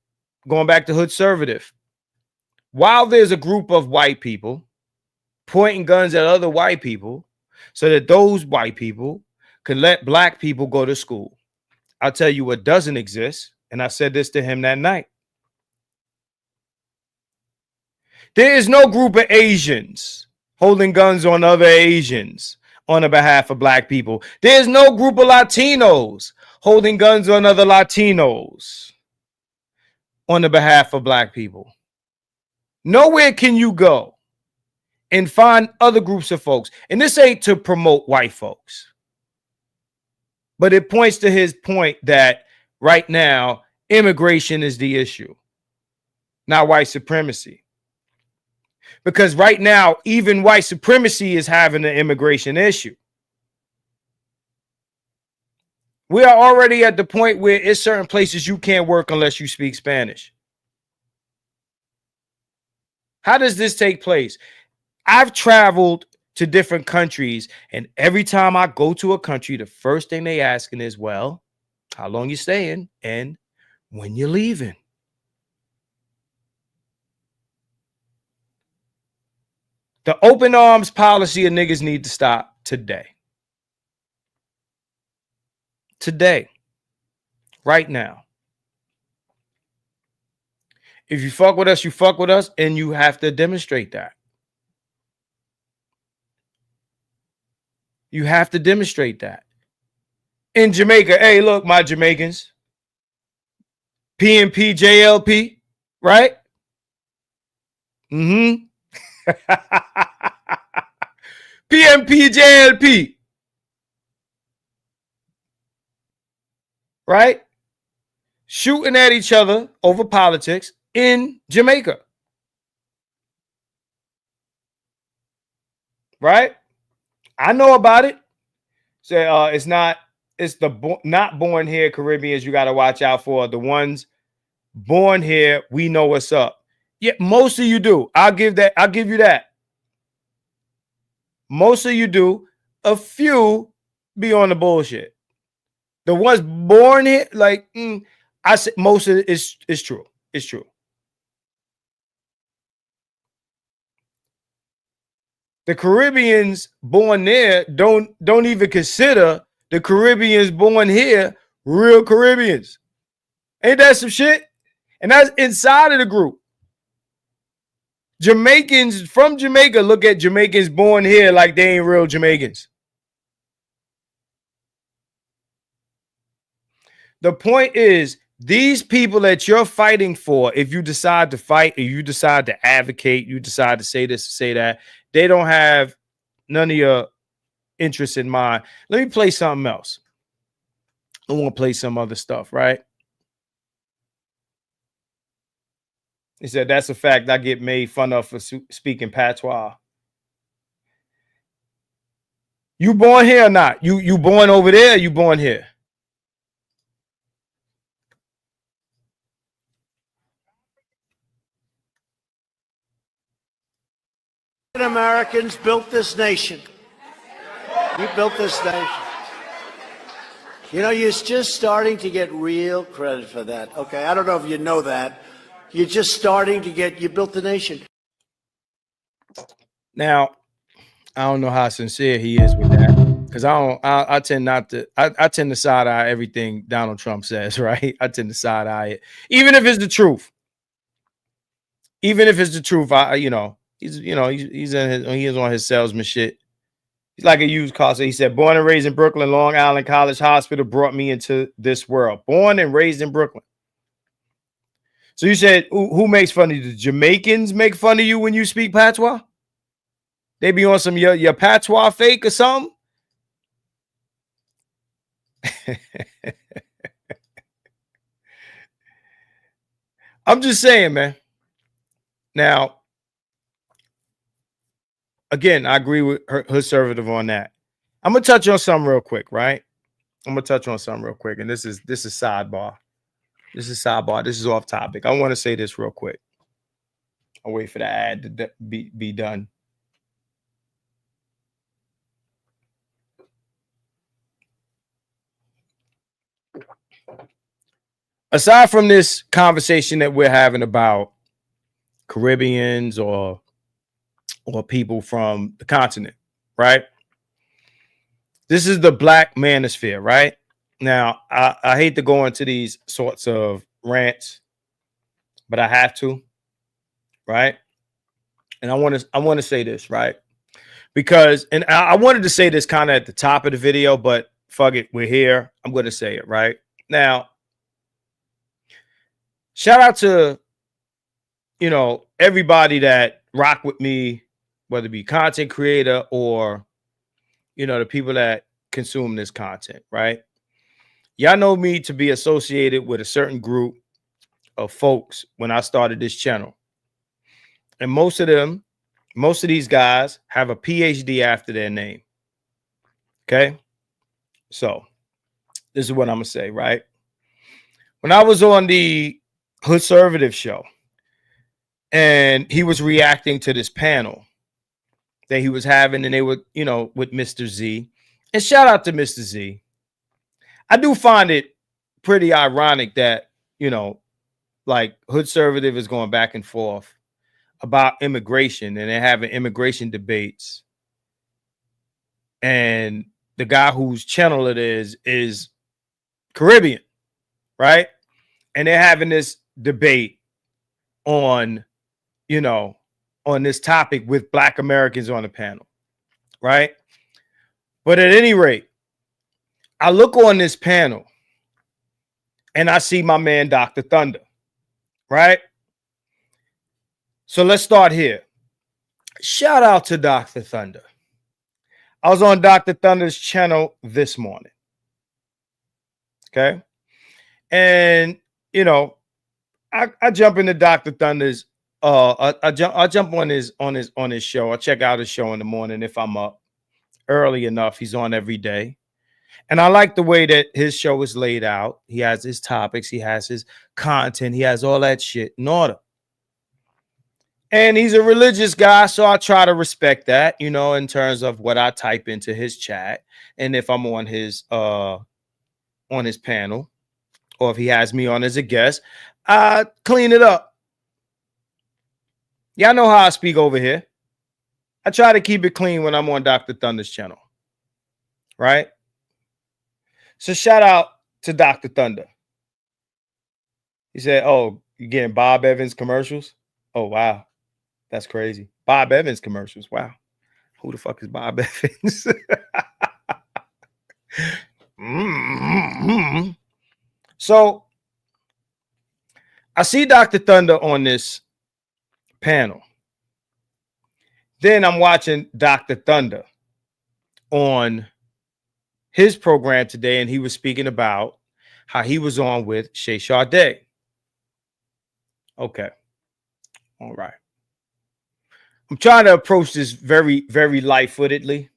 going back to hood-servative, while there's a group of white people pointing guns at other white people so that those white people can let Black people go to school, I'll tell you what doesn't exist, and I said this to him that night. There is no group of Asians holding guns on other Asians on the behalf of Black people. There's no group of Latinos holding guns on other Latinos on the behalf of black people. Nowhere can you go and find other groups of folks. And this ain't to promote white folks, but it points to his point that right now, immigration is the issue, not white supremacy. Because right now, even white supremacy is having an immigration issue. We are already at the point where it's certain places you can't work unless you speak Spanish. How does this take place? I've traveled to different countries, and every time I go to a country, the first thing they asking is, well, how long you staying and when you're leaving. The open arms policy of niggas need to stop today. Today. Right now. If you fuck with us, you fuck with us, and you have to demonstrate that. You have to demonstrate that. In Jamaica, hey, look, my Jamaicans. PNP, JLP, right? PNP, JLP. Right? Shooting at each other over politics in Jamaica. Right? I know about it. Say, it's the not born here Caribbeans you got to watch out for. The ones born here, we know what's up. Yeah, most of you do. I'll give you that. Most of you do. A few be on the bullshit. The ones born here, like I said, most of it is true. It's true. The Caribbeans born there don't even consider the Caribbeans born here real Caribbeans. Ain't that some shit? And that's inside of the group. Jamaicans from Jamaica look at Jamaicans born here like they ain't real Jamaicans. The point is, these people that you're fighting for, if you decide to fight, or you decide to advocate, you decide to say this, say that, they don't have none of your interests in mind. Let me play something else. I want to play some other stuff, right? He said, that's a fact. I get made fun of for speaking patois. You born here or not? You born over there or you born here? Americans built this nation. You built this nation. You know, you're just starting to get real credit for that. Okay, I don't know if you know that. You're just starting to get, you built the nation. Now, I don't know how sincere he is with that, because I tend not to, I tend to side eye everything Donald Trump says, right? I tend to side eye it, even if it's the truth. Even if it's the truth, he's on his salesman shit. He's like a used car. So he said, born and raised in Brooklyn, Long Island College Hospital brought me into this world. Born and raised in Brooklyn. So you said, who makes fun of you? The Jamaicans make fun of you when you speak patois? They be on some your patois fake or something? I'm just saying, man. Now, again, I agree with her conservative on that. I'm gonna touch on something real quick, right? I'm gonna touch on something real quick, and this is sidebar. This is sidebar. This is off topic. I want to say this real quick. I'll wait for the ad to be done. Aside from this conversation that we're having about Caribbeans or people from the continent, right? This is the black manosphere, right? Now, I hate to go into these sorts of rants, but I have to, right? And I want to say this, right? Because, and I wanted to say this kind of at the top of the video, but fuck it, we're here. I'm going to say it right now. Shout out to, you know, everybody that rock with me, whether it be content creator or, you know, the people that consume this content, right? Y'all know me to be associated with a certain group of folks when I started this channel. And most of these guys have a PhD after their name. Okay. So this is what I'm going to say, right? When I was on the Hoodservative show and he was reacting to this panel that he was having, and they were, you know, with Mr. Z, and shout out to Mr. Z. I do find it pretty ironic that, you know, like Hoodservative is going back and forth about immigration, and they're having immigration debates. And the guy whose channel it is Caribbean, right? And they're having this debate on, you know, on this topic with Black Americans on the panel, right? But at any rate, I look on this panel and I see my man, Dr. Thunder, right? So let's start here. Shout out to Dr. Thunder. I was on Dr. Thunder's channel this morning. Okay. And, you know, I jump into Dr. Thunder's, I jump on his show. I check out his show in the morning if I'm up early enough. He's on every day. And I like the way that his show is laid out. He has his topics, he has his content, he has all that shit in order. And he's a religious guy, so I try to respect that, you know, in terms of what I type into his chat. And if I'm on his panel, or if he has me on as a guest, I clean it up. Y'all know how I speak over here. I try to keep it clean when I'm on Dr. Thunder's channel, right? So shout out to Dr. Thunder. He said, oh, you getting Bob Evans commercials? Oh, wow. That's crazy. Bob Evans commercials. Wow. Who the fuck is Bob Evans? So I see Dr. Thunder on this panel. Then I'm watching Dr. Thunder on his program today, and he was speaking about how he was on with Shay Sade. Okay. All right. I'm trying to approach this very, very light-footedly.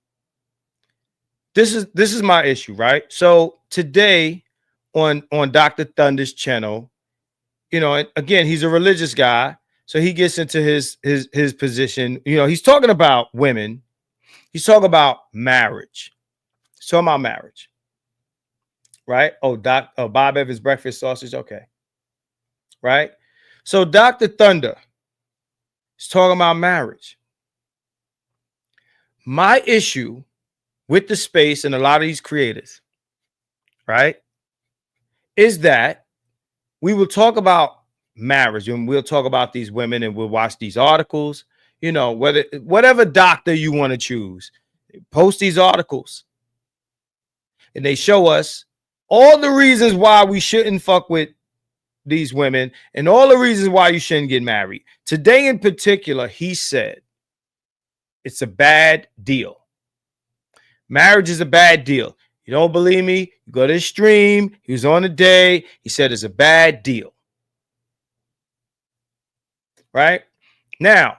This is my issue, right? So today on Dr. Thunder's channel, you know, and again, he's a religious guy, so he gets into his position. You know, he's talking about women. He's talking about marriage. He's talking about marriage, right? Oh, Bob Evans breakfast sausage. Okay, right. So Dr. Thunder is talking about marriage. My issue with the space and a lot of these creators, right, is that we will talk about marriage and we'll talk about these women and we'll watch these articles, you know, whatever doctor you want to choose, post these articles and they show us all the reasons why we shouldn't fuck with these women and all the reasons why you shouldn't get married. Today in particular, he said it's a bad deal. Marriage is a bad deal. You don't believe me? You go to his stream. He was on a day. He said it's a bad deal. Right? Now,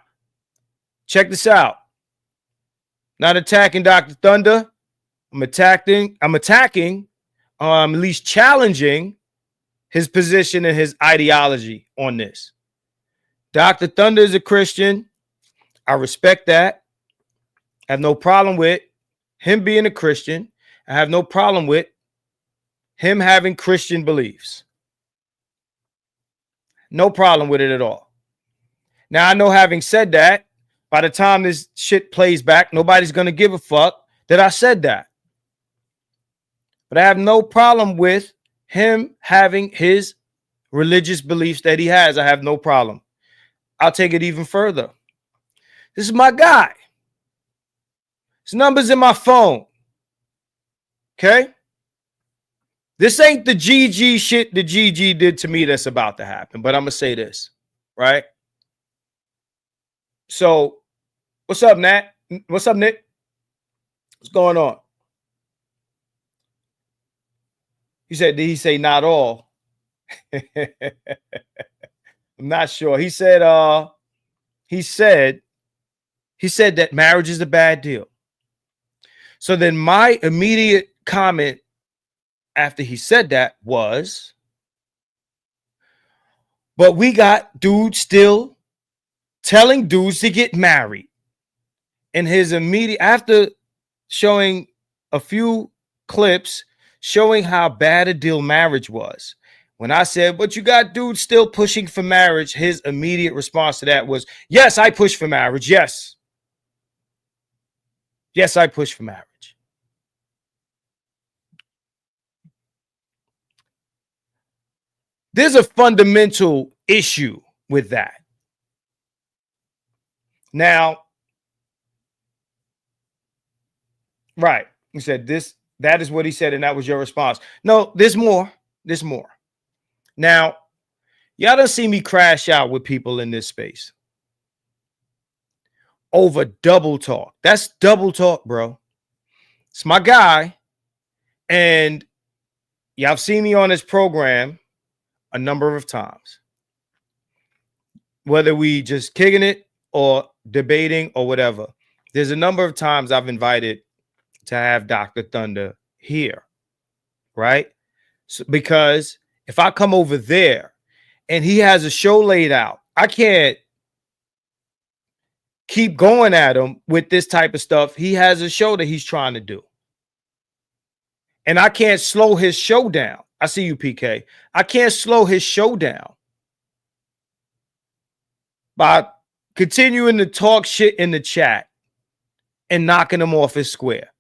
check this out. Not attacking Dr. Thunder. I'm attacking, at least challenging his position and his ideology on this. Dr. Thunder is a Christian. I respect that. I have no problem with him being a Christian. I have no problem with him having Christian beliefs. No problem with it at all. Now, I know having said that, by the time this shit plays back, nobody's going to give a fuck that I said that. But I have no problem with him having his religious beliefs that he has. I have no problem. I'll take it even further. This is my guy. His number's in my phone. Okay? This ain't the GG shit the GG did to me that's about to happen. But I'm going to say this, right? So, what's up, Nat? What's up, Nick? What's going on? He said, did he say not all? I'm not sure. He said that marriage is a bad deal. So then my immediate comment after he said that was, but we got dudes still telling dudes to get married. And his immediate, after showing a few clips showing how bad a deal marriage was, when I said, but you got dudes still pushing for marriage, his immediate response to that was, yes, I push for marriage. Yes. Yes, I push for marriage. There's a fundamental issue with that. Now, right. He said this, that is what he said, and that was your response. No, there's more. There's more. Now, y'all done see me crash out with people in this space over double talk. That's double talk, bro. It's my guy. And y'all have seen me on this program a number of times. Whether we just kicking it or debating or whatever. There's a number of times I've invited to have Dr. Thunder here, right? So, because if I come over there and he has a show laid out, I can't keep going at him with this type of stuff. He has a show that he's trying to do. And I can't slow his show down. I see you, PK. I can't slow his show down by continuing to talk shit in the chat and knocking him off his square.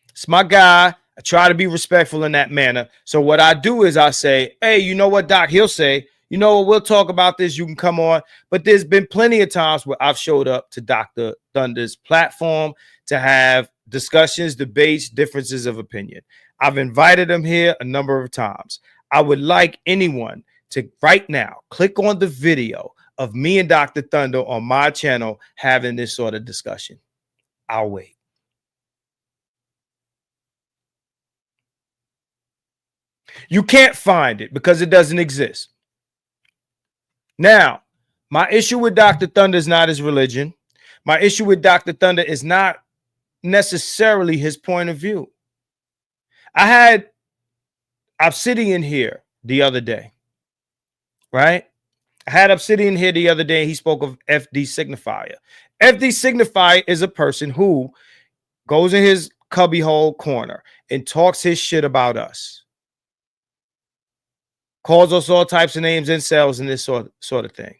It's my guy. I try to be respectful in that manner. So what I do is I say, hey, you know what, Doc? He'll say, you know what, we'll talk about this. You can come on. But there's been plenty of times where I've showed up to Dr. Thunder's platform to have discussions, debates, differences of opinion. I've invited him here a number of times. I would like anyone to right now click on the video of me and Dr. Thunder on my channel having this sort of discussion. I'll wait. You can't find it because it doesn't exist. Now, my issue with Dr. Thunder is not his religion. My issue with Dr. Thunder is not necessarily his point of view. I had Obsidian here the other day, right? I had Obsidian here the other day. He spoke of FD Signifier. FD Signifier is a person who goes in his cubbyhole corner and talks his shit about us. Calls us all types of names, incels, and this sort of thing.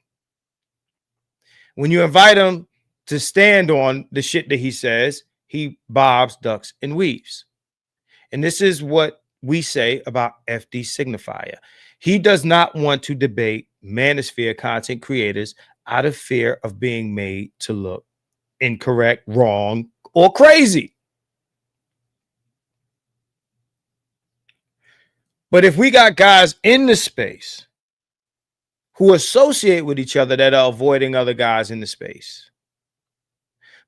When you invite him to stand on the shit that he says, he bobs, ducks, and weaves. And this is what we say about FD Signifier. He does not want to debate manosphere content creators out of fear of being made to look incorrect, wrong, or crazy. But if we got guys in the space who associate with each other that are avoiding other guys in the space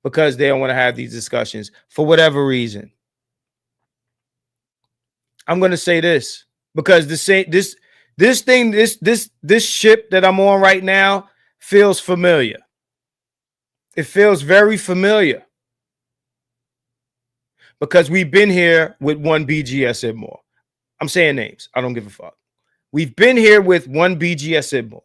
because they don't want to have these discussions for whatever reason, I'm going to say this because this ship that I'm on right now feels familiar. It feels very familiar because we've been here with one BGS and more. I'm saying names. I don't give a fuck. We've been here with one BGS and more.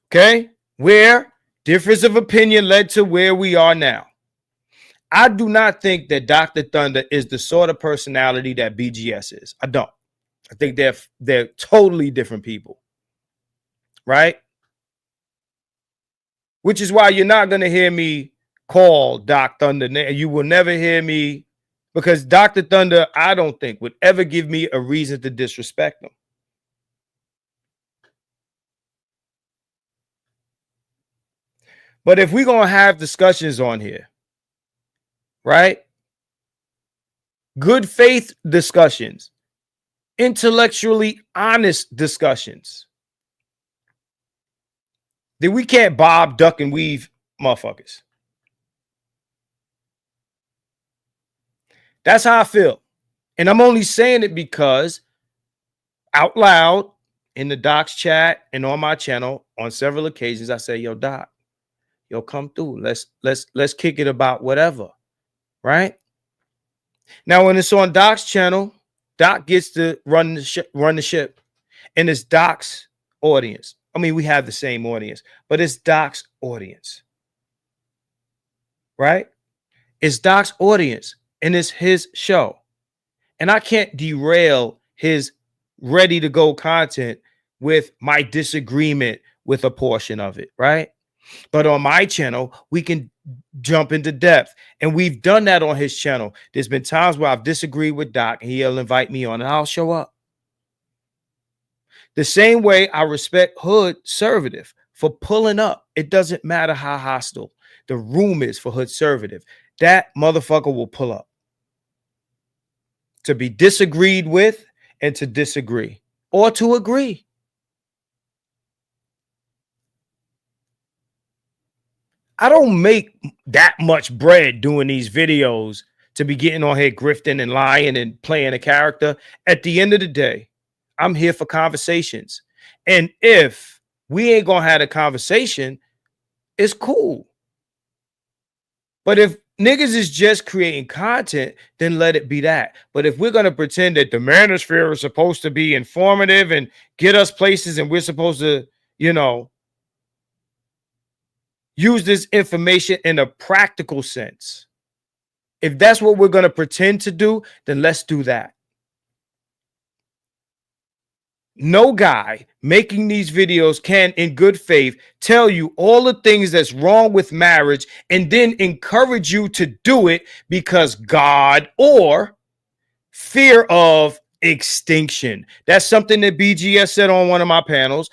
Okay? Where difference of opinion led to where we are now. I do not think that Dr. Thunder is the sort of personality that BGS is. I don't. I think they're totally different people. Right? Which is why you're not going to hear me call Doc Thunder. You will never hear me, because Dr. Thunder, I don't think, would ever give me a reason to disrespect him. But if we're going to have discussions on here, right? good faith discussions, intellectually honest discussions. Then we can't bob, duck, and weave motherfuckers. That's how I feel. And I'm only saying it because out loud in the Doc's chat and on my channel on several occasions, I say, yo, Doc, yo, come through. Let's kick it about whatever. Right? Now, when it's on Doc's channel, Doc gets to run the ship. And it's Doc's audience. I mean, we have the same audience, but it's Doc's audience. Right? It's Doc's audience and it's his show. And I can't derail his ready to go content with my disagreement with a portion of it, right? But on my channel, we can jump into depth. And we've done that on his channel. There's been times where I've disagreed with Doc and he'll invite me on and I'll show up. The same way I respect Hood Conservative for pulling up. It doesn't matter how hostile the room is for Hood Conservative. That motherfucker will pull up. To be disagreed with and to disagree or to agree. I don't make that much bread doing these videos to be getting on here grifting and lying and playing a character. At the end of the day, I'm here for conversations. And if we ain't gonna have a conversation, it's cool. But if niggas is just creating content, then let it be that. But if we're going to pretend that the manosphere is supposed to be informative and get us places and we're supposed to, you know, use this information in a practical sense, if that's what we're going to pretend to do, then let's do that. No guy making these videos can, in good faith, tell you all the things that's wrong with marriage and then encourage you to do it because God or fear of extinction. That's something that BGS said on one of my panels.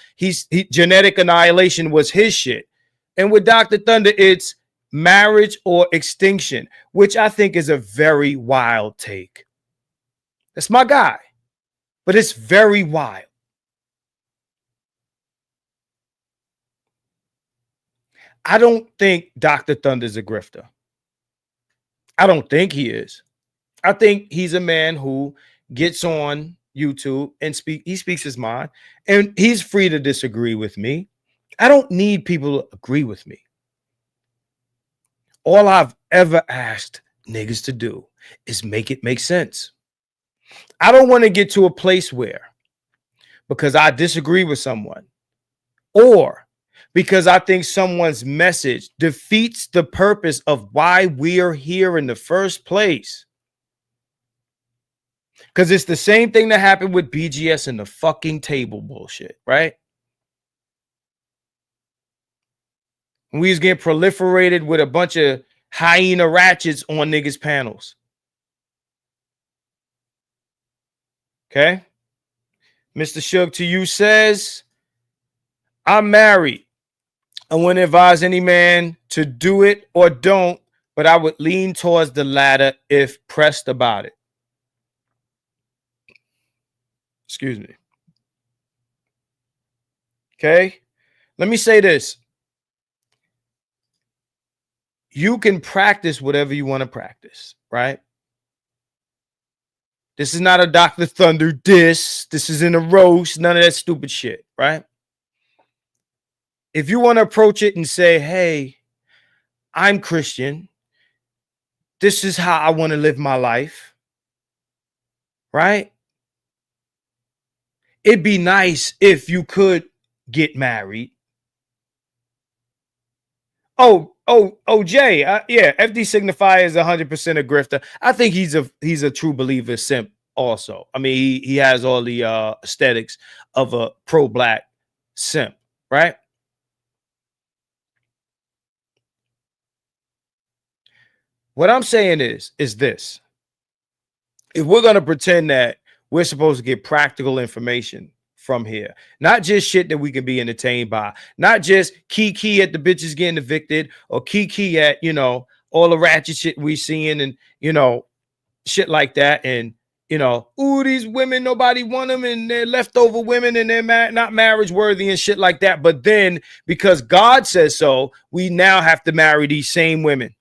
Genetic annihilation was his shit. And with Dr. Thunder, it's marriage or extinction, which I think is a very wild take. That's my guy, but it's very wild. I don't think Dr. Thunder's a grifter. I don't think he is. I think he's a man who gets on YouTube and he speaks his mind, and he's free to disagree with me. I don't need people to agree with me. All I've ever asked niggas to do is make it make sense. I don't want to get to a place where, because I disagree with someone, or because I think someone's message defeats the purpose of why we are here in the first place. Because it's the same thing that happened with BGS and the fucking table bullshit, right? We was getting proliferated with a bunch of hyena ratchets on niggas' panels. Okay? Mr. Suge to you says, I'm married. I wouldn't advise any man to do it or don't, but I would lean towards the latter if pressed about it. Excuse me. Okay? Let me say this. You can practice whatever you want to practice, right? This is not a Dr. Thunder diss. This isn't a roast. None of that stupid shit, right? If you want to approach it and say, hey, I'm Christian. This is how I want to live my life, right? It'd be nice if you could get married. Jay, yeah, FD Signifier is 100% a grifter. I think he's a true believer simp also. I mean, he has all the aesthetics of a pro-black simp, right? What I'm saying is this. If we're going to pretend that we're supposed to get practical information from here, not just shit that we can be entertained by, not just key at the bitches getting evicted or key at, you know, all the ratchet shit we seeing and, you know, shit like that. And, you know, ooh, these women, nobody want them, and they're leftover women, and they're not marriage worthy and shit like that. But then, because God says so, we now have to marry these same women.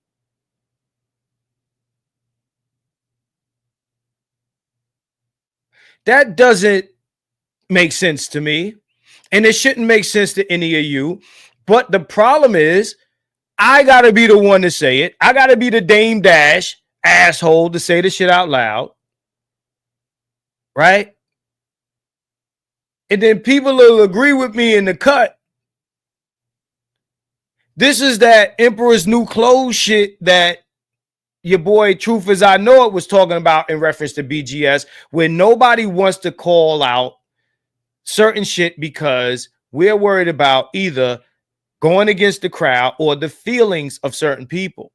That doesn't make sense to me, and it shouldn't make sense to any of you. But the problem is, I gotta be the one to say it. I gotta be the Dame Dash asshole to say the shit out loud, right? And then people will agree with me in the cut. This is that Emperor's New Clothes shit that your boy Truth As I Know It was talking about in reference to BGS, where nobody wants to call out certain shit because we're worried about either going against the crowd or the feelings of certain people.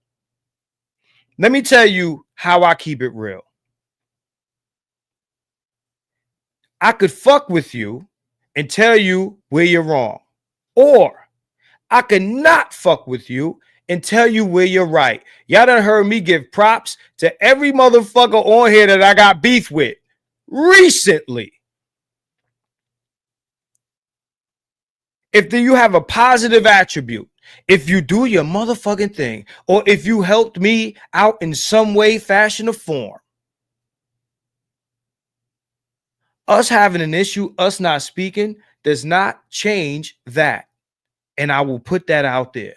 Let me tell you how I keep it real. I could fuck with you and tell you where you're wrong, or I could not fuck with you and tell you where you're right. Y'all done heard me give props to every motherfucker on here that I got beef with recently. If you have a positive attribute, if you do your motherfucking thing, or if you helped me out in some way, fashion, or form, us having an issue, us not speaking, does not change that. And I will put that out there.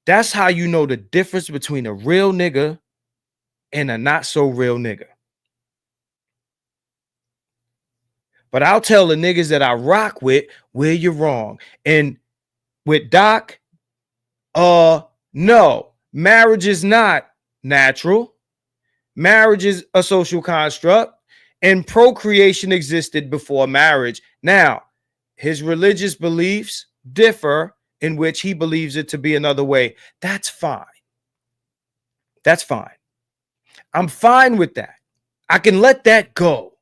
That's how you know the difference between a real nigga and a not so real nigga. But I'll tell the niggas that I rock with where you're wrong. And with Doc, no, marriage is not natural. Marriage is a social construct, and procreation existed before marriage. Now, his religious beliefs differ, in which he believes it to be another way. That's fine. That's fine. I'm fine with that. I can let that go.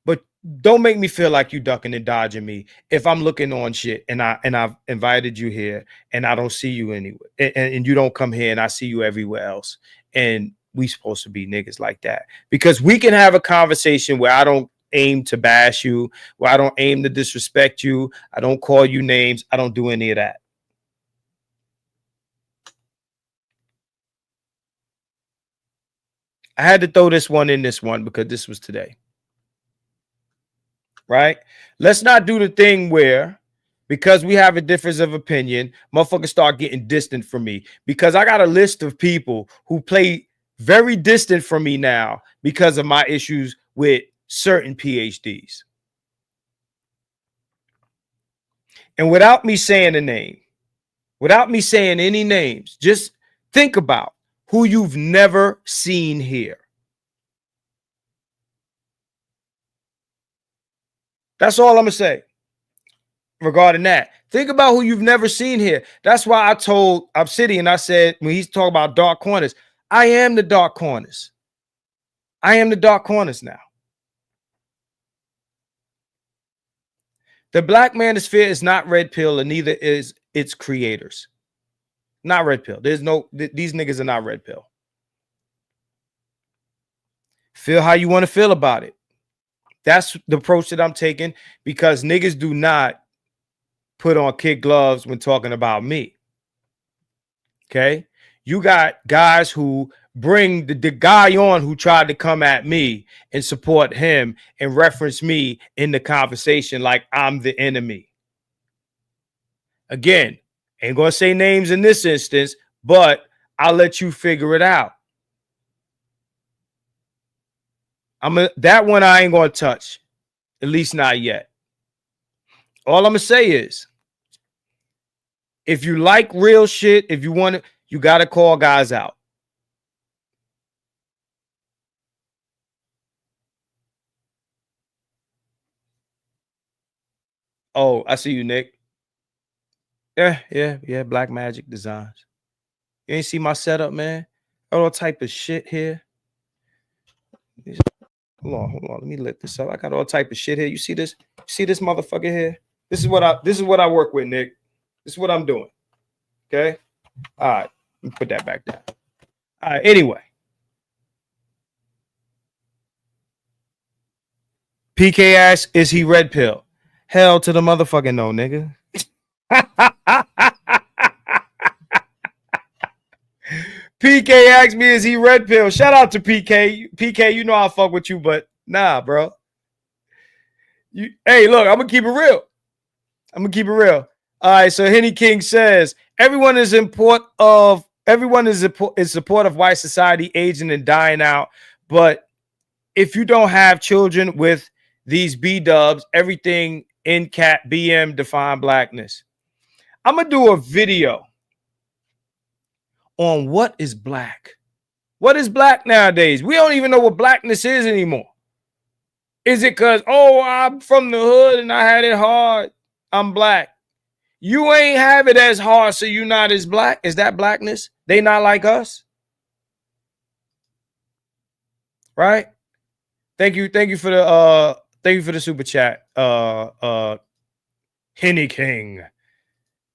But don't make me feel like you ducking and dodging me if I'm looking on shit and I've invited you here and I don't see you anywhere, and you don't come here and I see you everywhere else. And we supposed to be niggas like that, because we can have a conversation where I don't aim to bash you, where I don't aim to disrespect you, I don't call you names, I don't do any of that. I had to throw this one in this one because this was today. Right? Let's not do the thing where, because we have a difference of opinion, motherfuckers start getting distant from me, because I got a list of people who play very distant from me now because of my issues with certain PhDs. And without me saying a name, without me saying any names, just think about who you've never seen here. That's all I'm going to say regarding that. Think about who you've never seen here. That's why I told Obsidian, I said, when he's talking about dark corners, I am the dark corners. I am the dark corners now. The black manosphere is not red pill, and neither is its creators. Not red pill. There's no, these niggas are not red pill. Feel how you want to feel about it. That's the approach that I'm taking, because niggas do not put on kid gloves when talking about me. Okay? You got guys who bring the guy on who tried to come at me and support him and reference me in the conversation like I'm the enemy. Again, ain't gonna say names in this instance, but I'll let you figure it out. That one I ain't gonna touch, at least not yet. All I'm gonna say is, if you like real shit, if you want it, you gotta call guys out. Oh, I see you, Nick. Yeah. Black Magic Designs. You ain't see my setup, man? All type of shit here. Hold on. Let me let this up. I got all type of shit here. You see this? See this motherfucker here? This is what I work with, Nick. This is what I'm doing. Okay. All right. Let me put that back down. Anyway, PK asks, is he red pill? Hell to the motherfucking no, nigga. PK asked me, is he red pill? Shout out to PK. PK, you know I fuck with you, but nah, bro. Hey, look, I'm gonna keep it real. All right, so Henny King says everyone is in support of white society aging and dying out, but if you don't have children with these B-dubs, everything in cat BM define blackness. I'm gonna do a video on what is black. What is black nowadays? We don't even know what blackness is anymore. Is it because, oh, I'm from the hood and I had it hard, I'm black? You ain't have it as hard, so you not as black. Is that blackness? They not like us? Right? Thank you for the super chat. Henny King.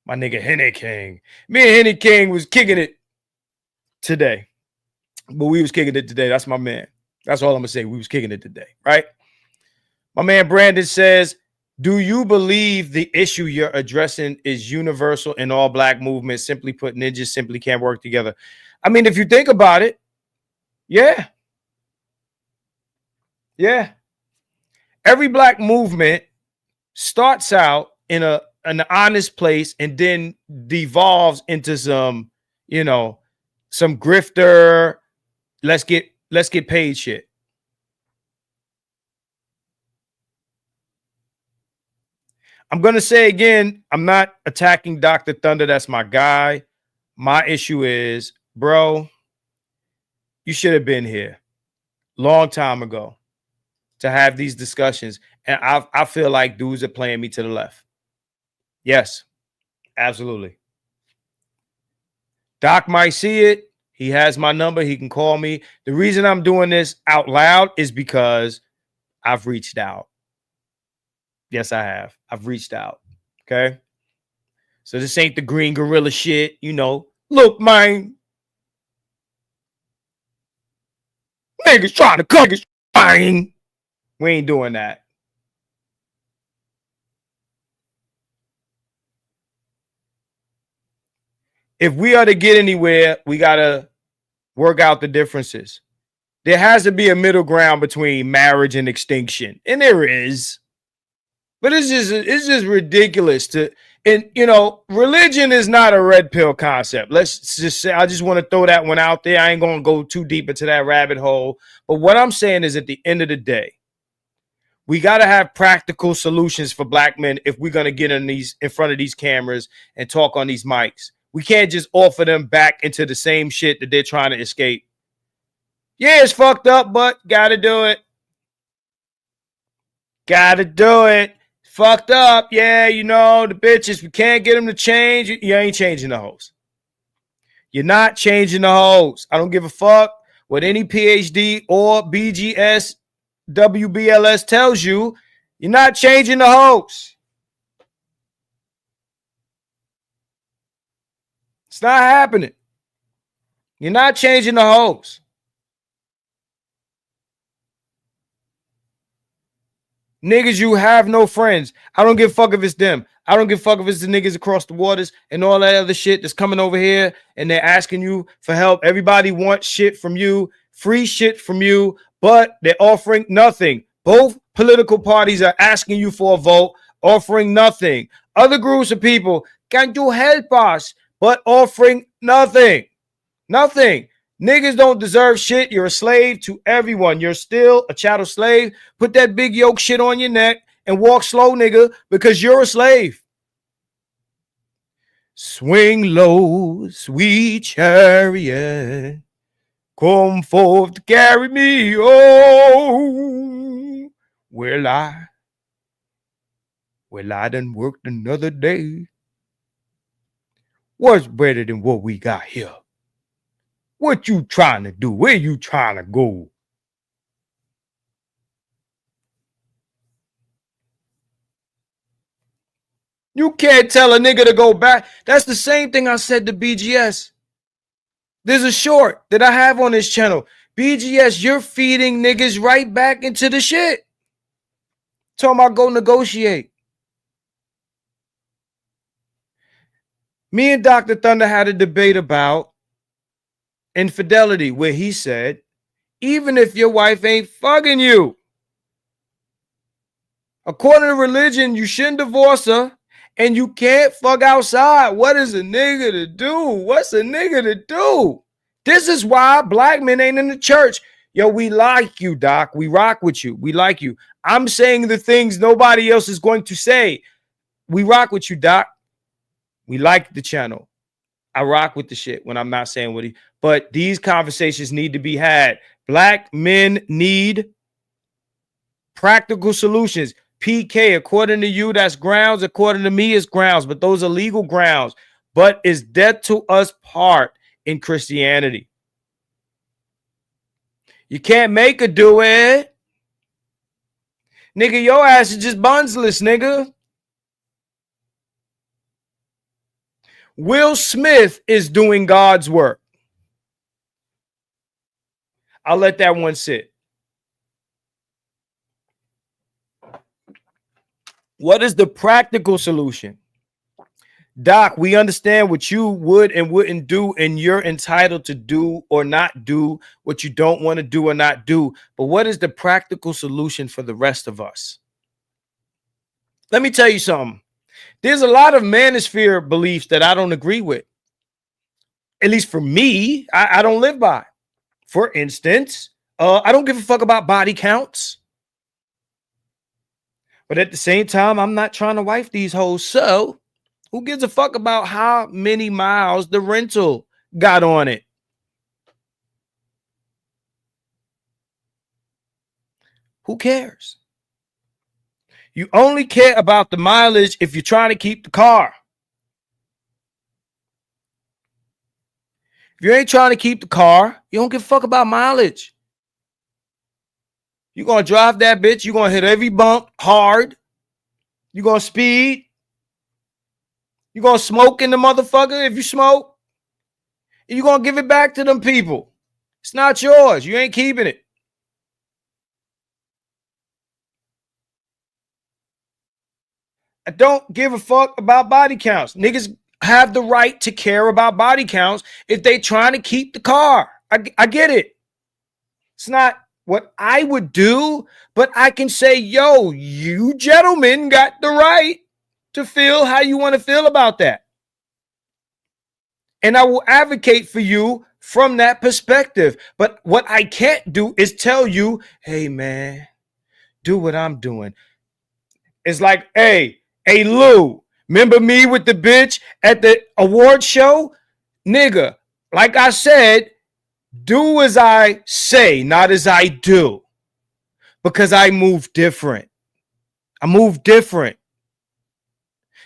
My nigga Henny King. Me and Henny King was kicking it today. But we was kicking it today. That's my man. That's all I'm gonna say. We was kicking it today, right? My man Brandon says, do you believe the issue you're addressing is universal in all black movements? Simply put, ninjas simply can't work together. I mean, if you think about it, yeah. Yeah. Every black movement starts out in an honest place and then devolves into some, some grifter, let's get paid shit. I'm going to say again, I'm not attacking Dr. Thunder. That's my guy. My issue is, bro, you should have been here long time ago to have these discussions. And I feel like dudes are playing me to the left. Yes, absolutely. Doc might see it. He has my number. He can call me. The reason I'm doing this out loud is because I've reached out. Yes, I have. I've reached out. Okay. So this ain't the green gorilla shit. Look, man. Niggas trying to cook his fine. We ain't doing that. If we are to get anywhere, we got to work out the differences. There has to be a middle ground between marriage and extinction. And there is. But it's just ridiculous religion is not a red pill concept. Let's just say, I just want to throw that one out there. I ain't going to go too deep into that rabbit hole. But what I'm saying is at the end of the day, we got to have practical solutions for black men if we're going to get in front of these cameras and talk on these mics. We can't just offer them back into the same shit that they're trying to escape. Yeah, it's fucked up, but got to do it. Got to do it. Fucked up. Yeah, the bitches, we can't get them to change. You ain't changing the hoes. You're not changing the hoes. I don't give a fuck what any PhD or BGS, WBLS tells you. You're not changing the hoes. It's not happening. You're not changing the hoes. Niggas, you have no friends. I don't give a fuck if it's them. I don't give a fuck if it's the niggas across the waters and all that other shit that's coming over here and they're asking you for help. Everybody wants shit from you, free shit from you, but they're offering nothing. Both political parties are asking you for a vote, offering nothing. Other groups of people, can you help us? But offering nothing. Nothing. Niggas don't deserve shit. You're a slave to everyone. You're still a chattel slave. Put that big yoke shit on your neck and walk slow, nigga, because you're a slave. Swing low, sweet chariot. Come forth to carry me. Oh, well, I done worked another day. What's better than what we got here? What you trying to do? Where you trying to go? You can't tell a nigga to go back. That's the same thing I said to BGS. There's a short that I have on this channel. BGS, you're feeding niggas right back into the shit. Talking about go negotiate. Me and Dr. Thunder had a debate about infidelity where he said, even if your wife ain't fucking you, according to religion, you shouldn't divorce her and you can't fuck outside. What is a nigga to do? What's a nigga to do? This is why black men ain't in the church. Yo, we like you, Doc. We rock with you. We like you. I'm saying the things nobody else is going to say. We rock with you, Doc. We like the channel. I rock with the shit when I'm not saying what he, but these conversations need to be had. Black men need practical solutions. PK, according to you, that's grounds. According to me, it's grounds, but those are legal grounds. But is death to us part in Christianity? You can't make her do it. Nigga, your ass is just bunsless, nigga. Will Smith is doing God's work. I'll let that one sit. What is the practical solution? Doc, we understand what you would and wouldn't do, and you're entitled to do or not do what you don't want to do or not do. But what is the practical solution for the rest of us? Let me tell you something. There's a lot of manosphere beliefs that I don't agree with. At least for me, I don't live by. For instance, I don't give a fuck about body counts. But at the same time, I'm not trying to wife these hoes. So who gives a fuck about how many miles the rental got on it? Who cares? You only care about the mileage if you're trying to keep the car. If you ain't trying to keep the car, you don't give a fuck about mileage. You're going to drive that bitch. You're going to hit every bump hard. You're going to speed. You're going to smoke in the motherfucker if you smoke. And you're going to give it back to them people. It's not yours. You ain't keeping it. I don't give a fuck about body counts. Niggas have the right to care about body counts if they trying to keep the car. I get it. It's not what I would do, but I can say, yo, you gentlemen got the right to feel how you want to feel about that. And I will advocate for you from that perspective. But what I can't do is tell you, hey, man, do what I'm doing. It's like, hey, Lou, remember me with the bitch at the award show? Nigga, like I said, do as I say, not as I do. Because I move different. I move different.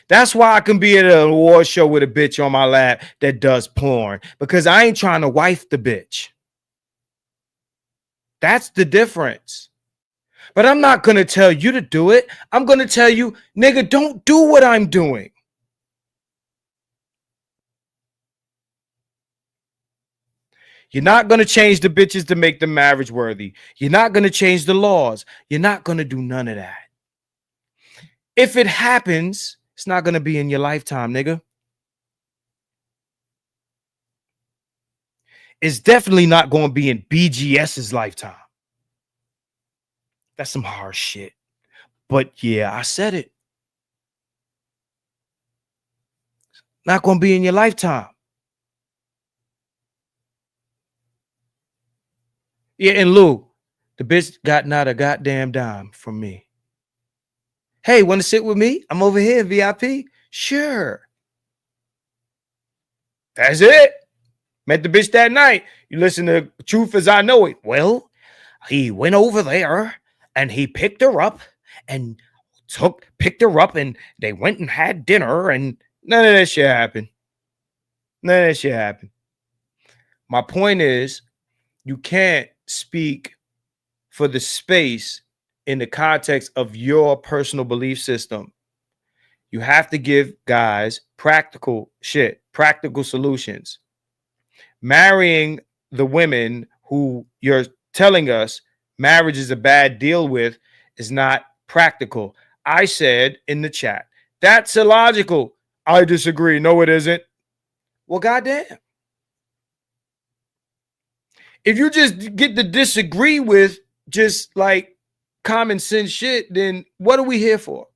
That's why I can be at an award show with a bitch on my lap that does porn. Because I ain't trying to wife the bitch. That's the difference. But I'm not going to tell you to do it. I'm going to tell you, nigga, don't do what I'm doing. You're not going to change the bitches to make them marriage worthy. You're not going to change the laws. You're not going to do none of that. If it happens, it's not going to be in your lifetime, nigga. It's definitely not going to be in BGS's lifetime. That's some harsh shit. But yeah, I said it. Not going to be in your lifetime. Yeah, and Lou, the bitch got not a goddamn dime from me. Hey, want to sit with me? I'm over here, VIP. Sure. That's it. Met the bitch that night. You listen to Truth as I Know It. Well, he went over there and he picked her up and picked her up and they went and had dinner and none of that shit happened. None of that shit happened. My point is, you can't speak for the space in the context of your personal belief system. You have to give guys practical shit, practical solutions. marrying the women who you're telling us marriage is a bad deal with is not practical. I said in the chat, that's illogical. I disagree. No, it isn't. Well, goddamn. If you just get to disagree with just like common sense shit, then what are we here for?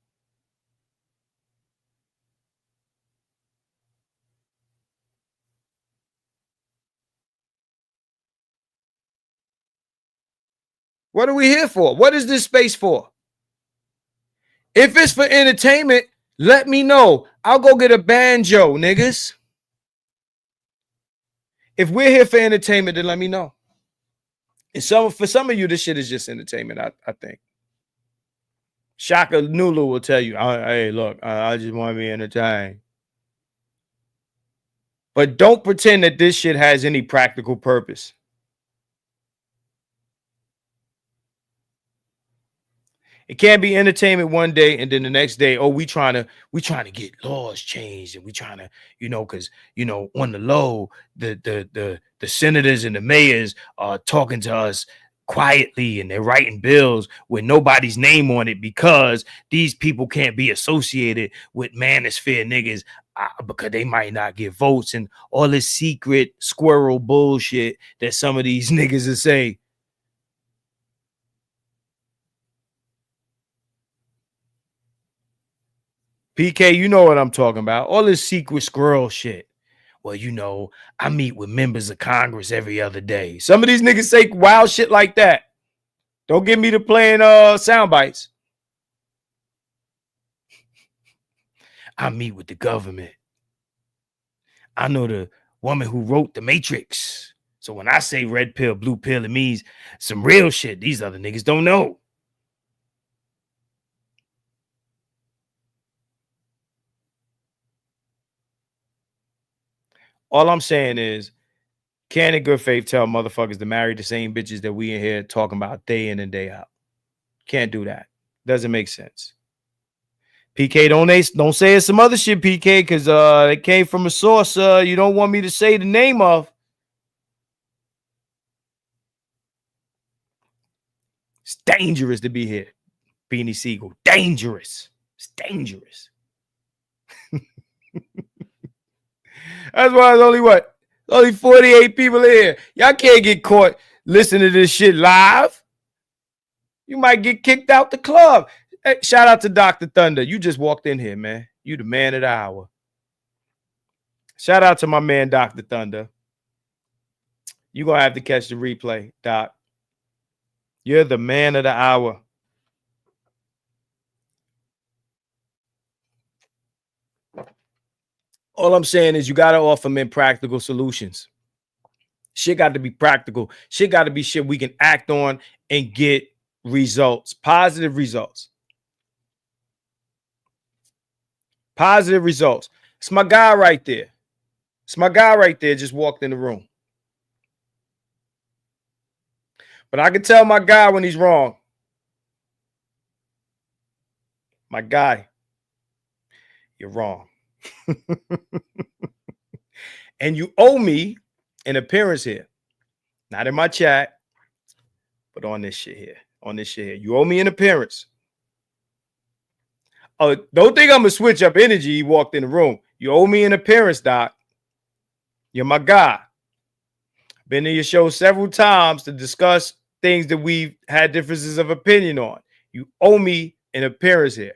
What are we here for? What is this space for? If it's for entertainment, let me know. I'll go get a banjo, niggas. If we're here for entertainment, then let me know. And for some of you, this shit is just entertainment, I think. Shaka Nulu will tell you, hey, look, I just want to be entertained. But don't pretend that this shit has any practical purpose. It can't be entertainment one day and then the next day, oh, we trying to get laws changed, and we trying to, because on the low, the senators and the mayors are talking to us quietly, and they're writing bills with nobody's name on it because these people can't be associated with manosphere niggas because they might not get votes, and all this secret squirrel bullshit that some of these niggas will say. PK, you know what I'm talking about. All this secret squirrel shit. Well, I meet with members of Congress every other day. Some of these niggas say wild shit like that. Don't get me to playing sound bites. I meet with the government. I know the woman who wrote The Matrix. So when I say red pill, blue pill, it means some real shit these other niggas don't know. All I'm saying is, can in good faith tell motherfuckers to marry the same bitches that we in here talking about day in and day out? Can't do that. Doesn't make sense. PK, don't say it's some other shit, PK, because it came from a source you don't want me to say the name of. It's dangerous to be here, Beanie Siegel. Dangerous. It's dangerous. That's why it's only 48 people here. Y'all can't get caught listening to this shit live. You might get kicked out the club. Hey, shout out to Dr. Thunder. You just walked in here, man. You the man of the hour. Shout out to my man, Dr. Thunder. You're going to have to catch the replay, Doc. You're the man of the hour. All I'm saying is you got to offer men practical solutions. Shit got to be practical. Shit got to be shit we can act on and get results, positive results. Positive results. It's my guy right there. It's my guy right there just walked in the room. But I can tell my guy when he's wrong. My guy, you're wrong. And you owe me an appearance here. Not in my chat, but on this shit here. On this shit here. You owe me an appearance. Oh, don't think I'm going to switch up energy. He walked in the room. You owe me an appearance, Doc. You're my guy. Been to your show several times to discuss things that we've had differences of opinion on. You owe me an appearance here.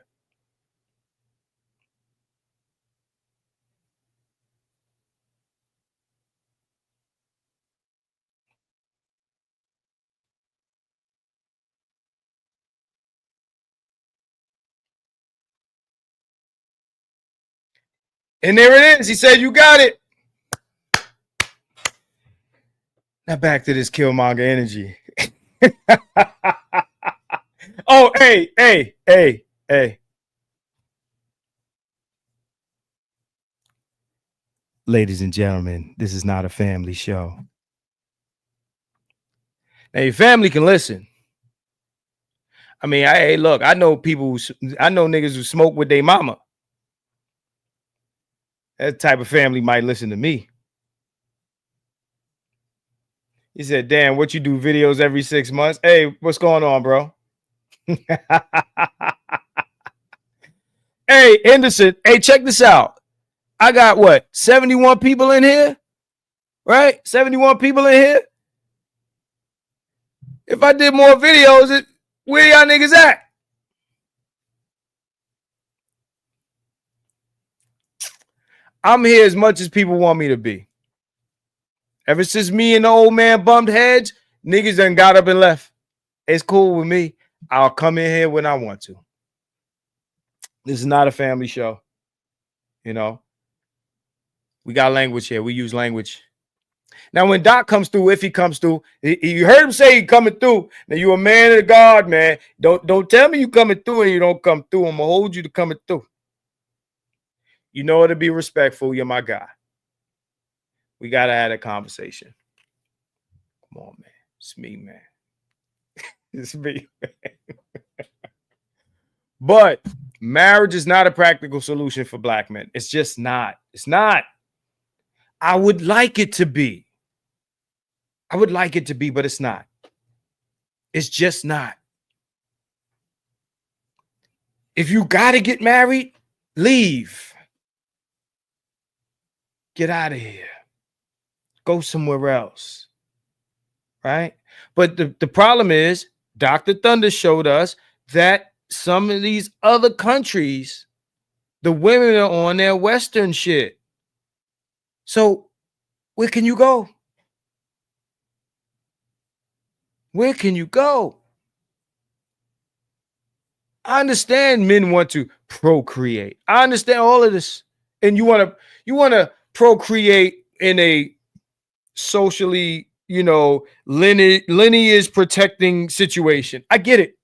And there it is. He said, you got it. Now back to this Kilmonger energy. Oh, hey. Ladies and gentlemen, this is not a family show. Now, your family can listen. I mean, hey, look, I know niggas who smoke with their mama. That type of family might listen to me. He said, damn, what you do videos every 6 months? Hey, what's going on, bro? Hey, Anderson. Hey, check this out. I got what? 71 people in here? Right? 71 people in here? If I did more videos, where y'all niggas at? I'm here as much as people want me to be. Ever since me and the old man bumped heads, niggas done got up and left. It's cool with me. I'll come in here when I want to. This is not a family show. You know, we got language here. We use language. Now, when Doc comes through, if he comes through, you heard him say he coming through. Now, you a man of God, man. Don't tell me you coming through and you don't come through. I'm going to hold you to coming through. You know how to be respectful. You're my guy. We got to have a conversation. Come on, man. It's me, man. It's me, man. But marriage is not a practical solution for black men. It's just not. It's not. I would like it to be. I would like it to be, but it's not. It's just not. If you got to get married, leave. Get out of here. Go somewhere else. Right? But the problem is, Dr. Thunder showed us that some of these other countries, the women are on their Western shit. So where can you go? Where can you go? I understand men want to procreate. I understand all of this. And you want to procreate in a socially, lineage protecting situation. I get it.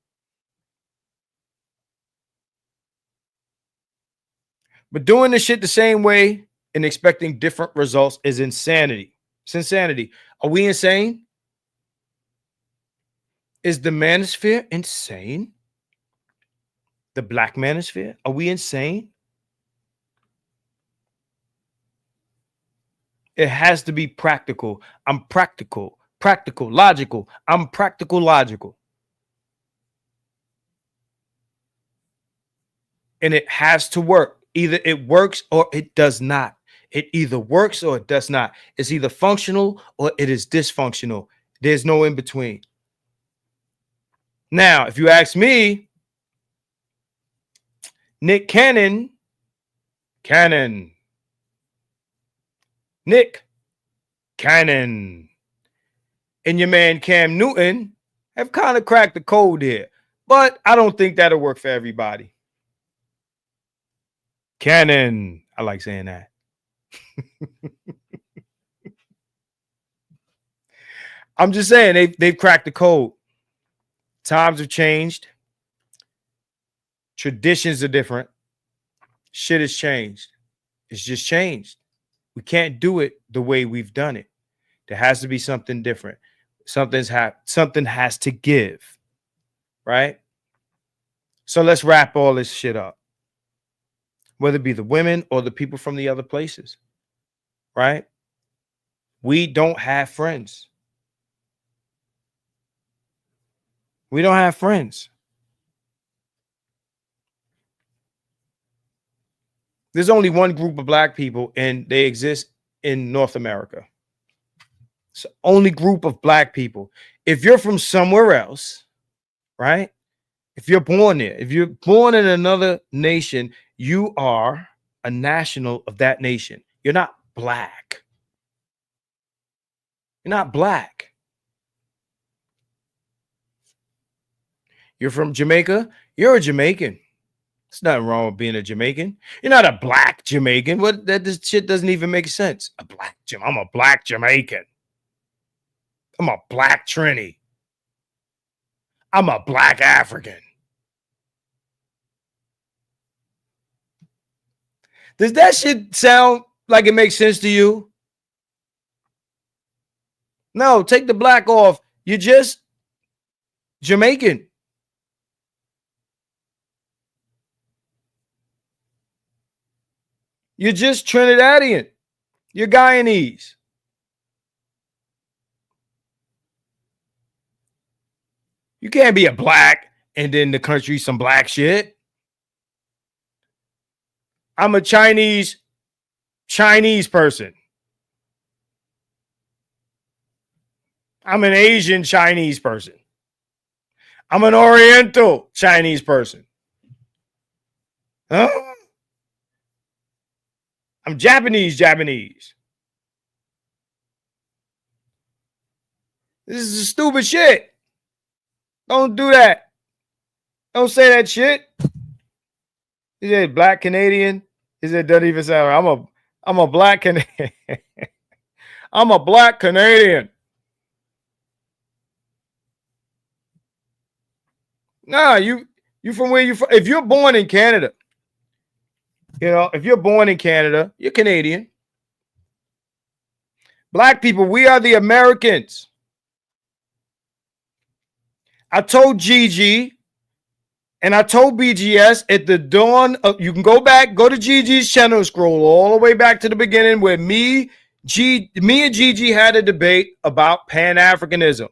But doing this shit the same way and expecting different results is insanity. It's insanity. Are we insane? Is the manosphere insane? The black manosphere? Are we insane? It has to be practical. I'm practical, logical. I'm practical, logical. And it has to work. Either it works or it does not. It either works or it does not. It's either functional or it is dysfunctional. There's no in between. Now, if you ask me, Nick Cannon, Nick Cannon, and your man Cam Newton have kind of cracked the code here. But I don't think that'll work for everybody. Cannon. I like saying that. I'm just saying they've cracked the code. Times have changed. Traditions are different. Shit has changed. It's just changed. We can't do it the way we've done it. There has to be something different. Something has to give. Right? So let's wrap all this shit up. Whether it be the women or the people from the other places. Right? We don't have friends. We don't have friends. There's only one group of black people, and they exist in North America. It's the only group of black people. If you're from somewhere else, right? If you're born there, if you're born in another nation, you are a national of that nation. You're not black. You're not black. You're from Jamaica, you're a Jamaican. There's nothing wrong with being a Jamaican. You're not a black Jamaican. This shit doesn't even make sense. I'm a black Jamaican. I'm a black Trini. I'm a black African. Does that shit sound like it makes sense to you? No, take the black off. You're just Jamaican. You're just Trinidadian. You're Guyanese. You can't be a black and then the country some black shit. I'm a Chinese person. I'm an Asian Chinese person. I'm an Oriental Chinese person. Huh? I'm Japanese. This is stupid shit. Don't do that. Don't say that shit. Is it black Canadian? Is it doesn't even sound? I'm a black Canadian. I'm a black Canadian. Nah, you from where you from? If you're born in Canada, if you're born in Canada, you're Canadian. Black people, we are the Americans. I told Gigi and I told BGS at the dawn of, you can go to Gigi's channel, scroll all the way back to the beginning where me and Gigi had a debate about Pan-Africanism.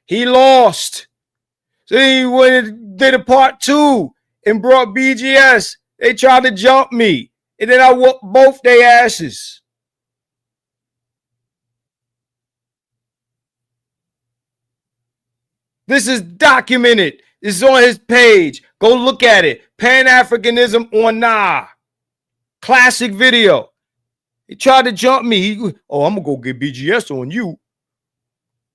He lost. So he did a part 2 and brought BGS. They tried to jump me. And then I whooped both their asses. This is documented. This is on his page. Go look at it. Pan-Africanism on Nah. Classic video. He tried to jump me. I'm going to go get BGS on you.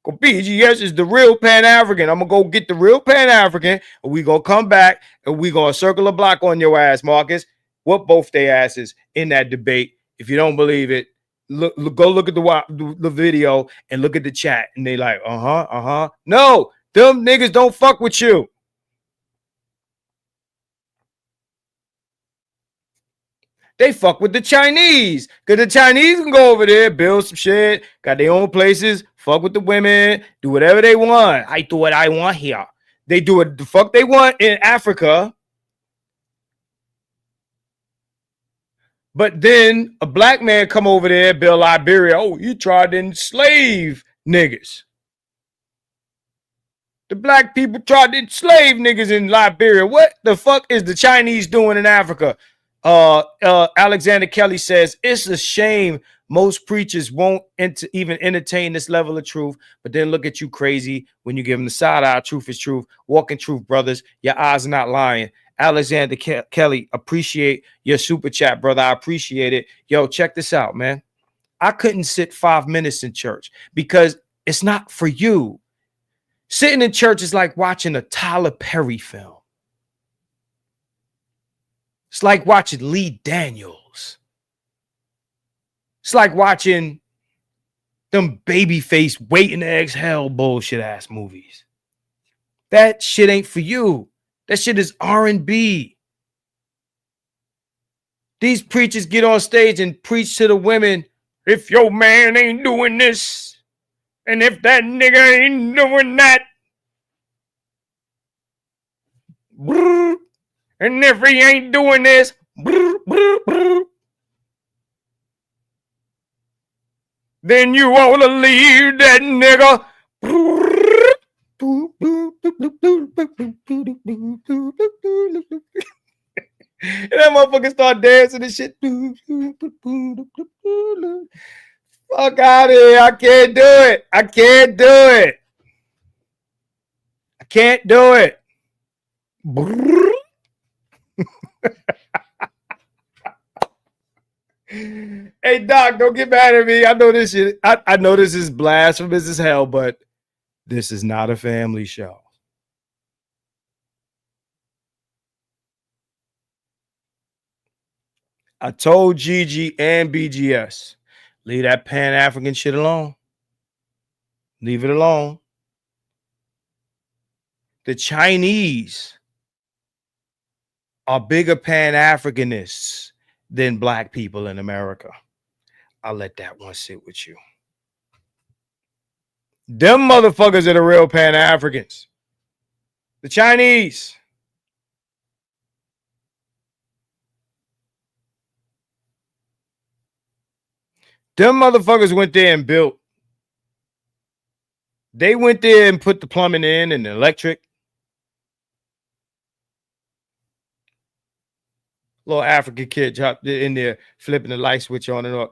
BGS is the real Pan-African. I'm going to go get the real Pan-African. And we going to come back and we going to circle a block on your ass, Marcus. Whoop both their asses in that debate. If you don't believe it, go look at the video and look at the chat. And they like, No, them niggas don't fuck with you. They fuck with the Chinese. Because the Chinese can go over there, build some shit, got their own places, fuck with the women, do whatever they want. I do what I want here. They do what the fuck they want in Africa. But then a black man come over there, build Liberia. Oh, you tried to enslave niggas. The black people tried to enslave niggas in Liberia. What the fuck is the Chinese doing in Africa? Alexander Kelly says, it's a shame most preachers won't even entertain this level of truth. But then look at you crazy when you give them the side eye. Truth is truth. Walking truth, brothers. Your eyes are not lying. Alexander Kelly, appreciate your super chat, brother. I appreciate it. Yo, check this out, man. I couldn't sit 5 minutes in church because it's not for you. Sitting in church is like watching a Tyler Perry film. It's like watching Lee Daniels. It's like watching them babyface waiting to exhale bullshit ass movies. That shit ain't for you. That shit is R&B. These preachers get on stage and preach to the women, if your man ain't doing this, and if that nigga ain't doing that, brr, and if he ain't doing this, brr, brr, brr, then you ought to leave that nigga. And that motherfucker start dancing and shit. Fuck out of here. I can't do it. I can't do it. I can't do it. Hey, Doc, don't get mad at me. I know this shit. I know this is blasphemous as hell, but this is not a family show. I told Gigi and BGS, leave that Pan-African shit alone. Leave it alone. The Chinese are bigger Pan-Africanists than black people in America. I'll let that one sit with you. Them motherfuckers are the real Pan-Africans. The Chinese. Them motherfuckers went there and built They went there and put the plumbing in and the electric. Little African kid dropped it in there, flipping the light switch on and off.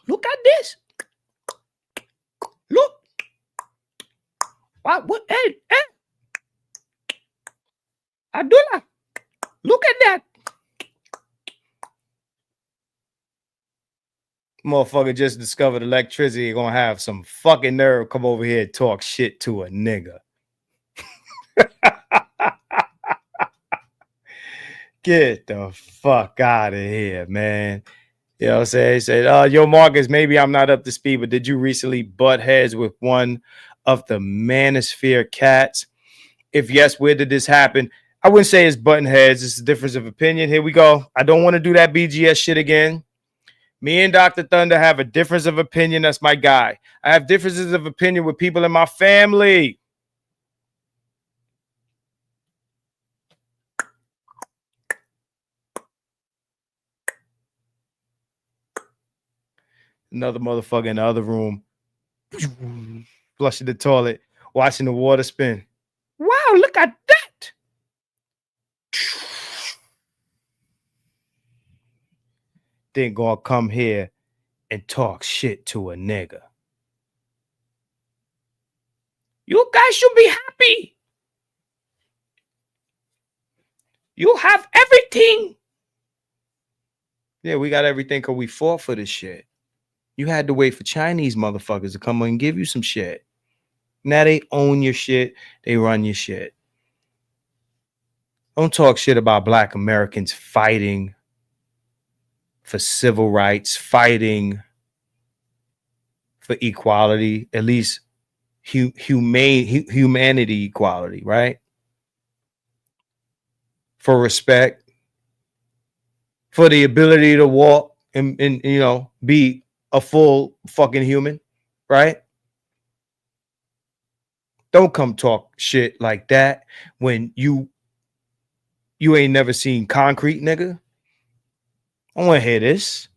Look at this. Look. What? Hey. Abdullah. Look at that. Motherfucker just discovered electricity. Gonna have some fucking nerve come over here and talk shit to a nigga. Get the fuck out of here, man. You know what I'm saying? He said, yo, Marcus, maybe I'm not up to speed, but did you recently butt heads with one of the manosphere cats? If yes, where did this happen? I wouldn't say it's button heads. It's a difference of opinion. Here we go. I don't want to do that BGS shit again. Me and Dr. Thunder have a difference of opinion. That's my guy. I have differences of opinion with people in my family. Another motherfucker in the other room, flushing the toilet, watching the water spin. Wow, look at that. Then gonna come here and talk shit to a nigga. You guys should be happy. You have everything. Yeah, we got everything because we fought for this shit. You had to wait for Chinese motherfuckers to come and give you some shit. Now they own your shit. They run your shit. Don't talk shit about Black Americans fighting for civil rights, fighting for equality, at least humanity equality, right? For respect, for the ability to walk and you know, be a full fucking human, right? Don't come talk shit like that when you ain't never seen concrete, nigga. I don't want to hear this.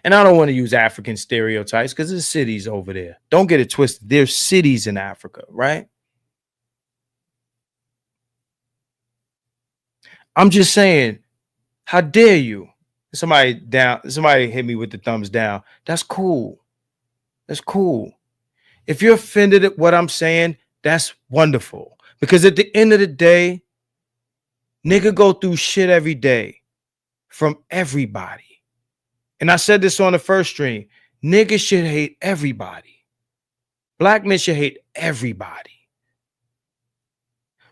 And I don't want to use African stereotypes because there's cities over there. Don't get it twisted. There's cities in Africa, right? I'm just saying, how dare you? Somebody hit me with the thumbs down. That's cool. That's cool. If you're offended at what I'm saying, that's wonderful. Because at the end of the day, nigga go through shit every day from everybody. And I said this on the first stream. Niggas should hate everybody. Black men should hate everybody.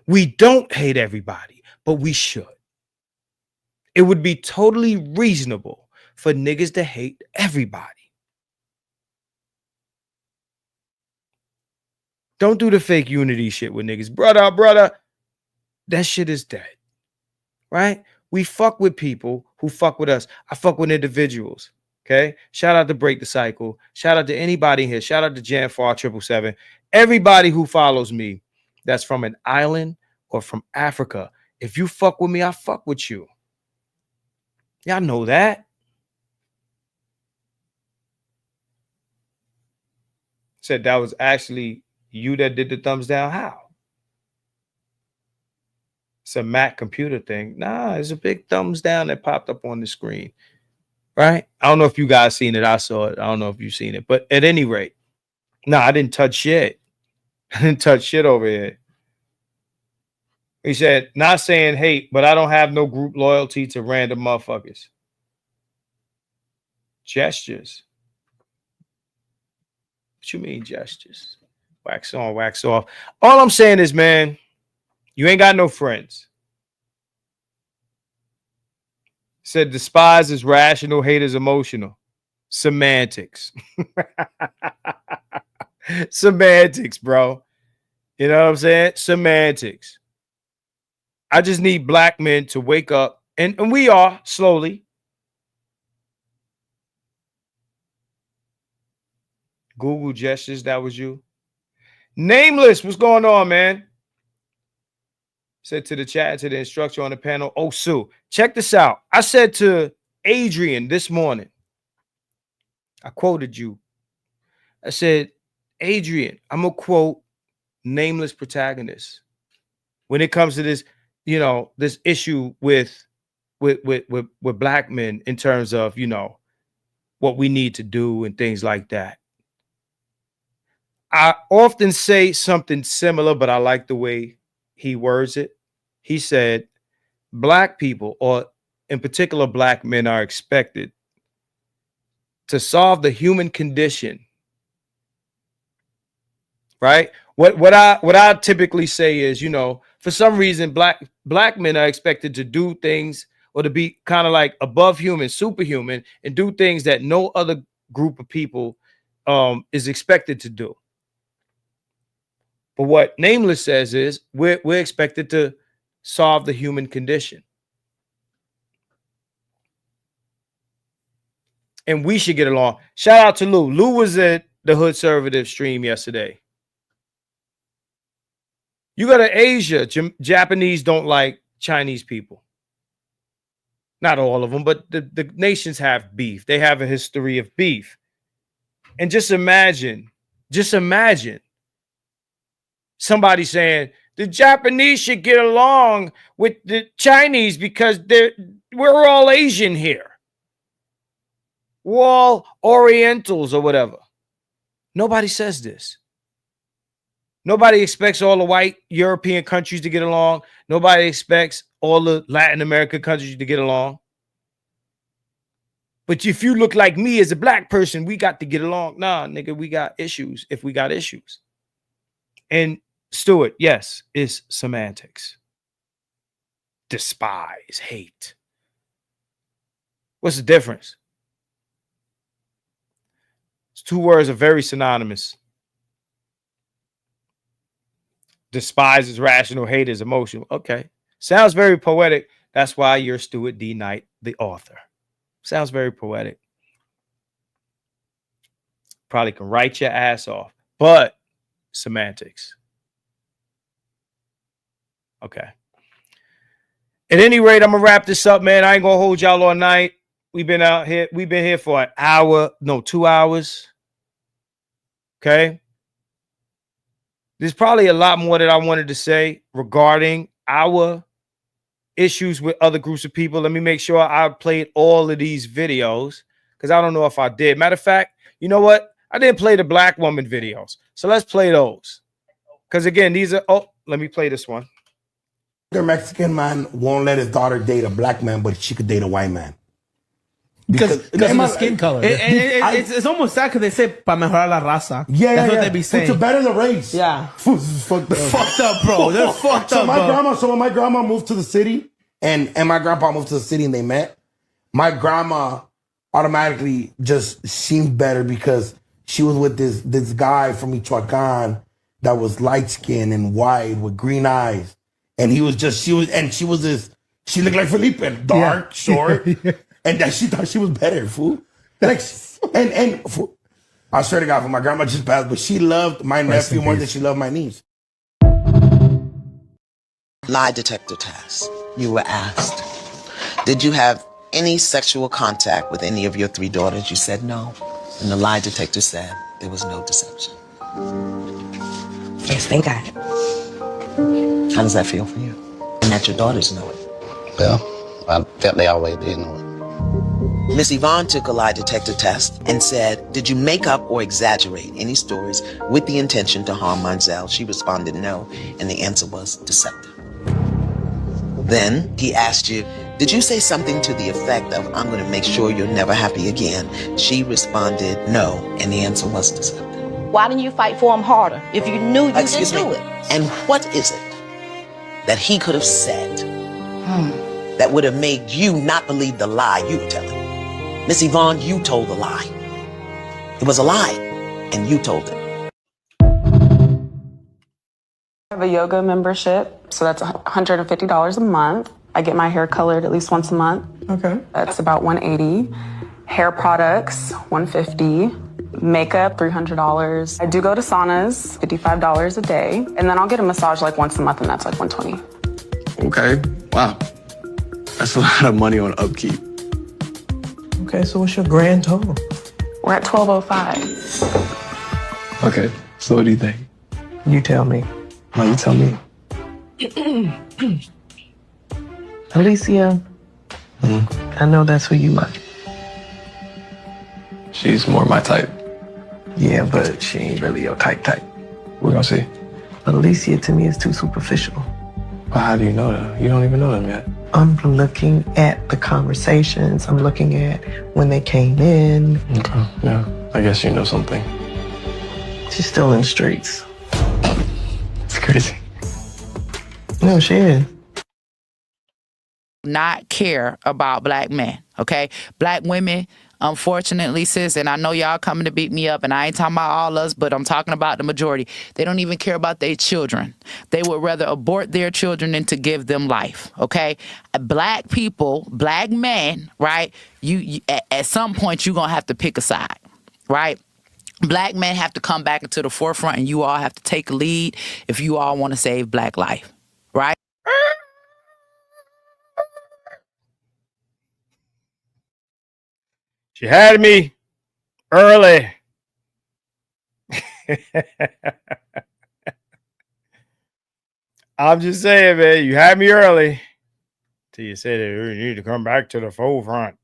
We don't hate everybody, but we should. It would be totally reasonable for niggas to hate everybody. Don't do the fake unity shit with niggas. Brother, that shit is dead. Right? We fuck with people who fuck with us. I fuck with individuals. Okay? Shout out to Break the Cycle. Shout out to anybody here. Shout out to Jan Far 777. Everybody who follows me that's from an island or from Africa. If you fuck with me, I fuck with you. Y'all know that. Said that was actually you that did the thumbs down. How? It's a Mac computer thing. Nah, it's a big thumbs down that popped up on the screen. Right? I don't know if you guys seen it. I saw it. I don't know if you've seen it. But at any rate, nah, I didn't touch shit. I didn't touch shit over here. He said, not saying hate, but I don't have no group loyalty to random motherfuckers. Gestures. What you mean gestures? Wax on, wax off. All I'm saying is, man, you ain't got no friends. Said despise is rational, hate is emotional. Semantics. Semantics, bro. You know what I'm saying? Semantics. I just need black men to wake up, and we are slowly. Google gestures, that was you. Nameless, what's going on, man? Said to the chat, to the instructor on the panel, oh, Sue, check this out. I said to Adrian this morning, I quoted you I said, Adrian, I'm gonna quote nameless protagonist when it comes to this, you know, this issue with black men in terms of, you know, what we need to do and things like that. I often say something similar, but I like the way he words it. He said, black people, or in particular black men, are expected to solve the human condition. Right? What I typically say is, you know, for some reason, black men are expected to do things or to be kind of like above human, superhuman, and do things that no other group of people is expected to do. But what Nameless says is we're expected to solve the human condition. And we should get along. Shout out to Lou. Lou was at the Hood Conservative stream yesterday. You go to Asia, Japanese don't like Chinese people. Not all of them, but the nations have beef. They have a history of beef. And just imagine somebody saying the Japanese should get along with the Chinese because we're all Asian here. We're all Orientals or whatever. Nobody says this. Nobody expects all the white European countries to get along. Nobody expects all the Latin American countries to get along. But if you look like me as a black person, we got to get along. Nah, nigga, we got issues if we got issues. And Stuart, yes, it's semantics. Despise, hate. What's the difference? It's two words are very synonymous. Despise is rational, hate is emotional. Okay. Sounds very poetic. That's why you're Stuart D. Knight, the author. Sounds very poetic. Probably can write your ass off, but semantics. Okay. At any rate, I'm gonna wrap this up, man. I ain't gonna hold y'all all night. We've been out here. We've been here for an hour, no, 2 hours. Okay. There's probably a lot more that I wanted to say regarding our issues with other groups of people. Let me make sure I played all of these videos because I don't know if I did. Matter of fact, you know what? I didn't play the black woman videos. So let's play those. Because again, these are, oh, let me play this one. The Mexican man won't let his daughter date a black man, but she could date a white man. Because of the skin color. It's almost sad because they say para mejorar la raza. Yeah, that's what they be saying. To better the race. Yeah. Fucked up. Fucked up, bro. They're fucked up, So when my grandma moved to the city and my grandpa moved to the city and they met, my grandma automatically just seemed better because she was with this guy from Michoacan that was light skinned and white with green eyes. And she looked like Felipe, dark, short. And that she thought she was better, fool. Like, fool, I swear to God, my grandma just passed, but she loved my nephew more than she loved my niece. Lie detector test. You were asked, did you have any sexual contact with any of your 3 daughters? You said no. And the lie detector said there was no deception. Yes, thank God. How does that feel for you? And that your daughters know it? Well, I felt they always did know it. Miss Yvonne took a lie detector test and said, did you make up or exaggerate any stories with the intention to harm Monzel? She responded no, and the answer was deceptive. Then he asked you, did you say something to the effect of, I'm going to make sure you're never happy again? She responded no, and the answer was deceptive. Why didn't you fight for him harder if you knew you didn't do it? And what is it that he could have said that would have made you not believe the lie you were telling? Miss Yvonne, you told the lie. It was a lie, and you told it. I have a yoga membership, so that's $150 a month. I get my hair colored at least once a month. Okay. That's about $180. Hair products, $150. Makeup, $300. I do go to saunas, $55 a day. And then I'll get a massage like once a month, and that's like $120. Okay, wow. That's a lot of money on upkeep. Okay, so what's your grand total? We're at $1,205. Okay, so what do you think? You tell me. No, you tell me. Alicia, I know that's who you like. She's more my type. Yeah, but she ain't really your type. We're gonna see. Alicia to me is too superficial. Well, how do you know that? You don't even know them yet. I'm looking at the conversations. I'm looking at when they came in. Okay, yeah. I guess you know something. She's still in the streets. It's crazy. No, she is. Not care about black men, okay? Black women, unfortunately, sis, and I know y'all coming to beat me up, and I ain't talking about all us, but I'm talking about the majority. They don't even care about their children. They would rather abort their children than to give them life, okay? Black people, black men, right? You at some point, you're going to have to pick a side, right? Black men have to come back into the forefront, and you all have to take a lead if you all want to save black life, right? She had me early. I'm just saying, man, you had me early. Till you said that you need to come back to the forefront.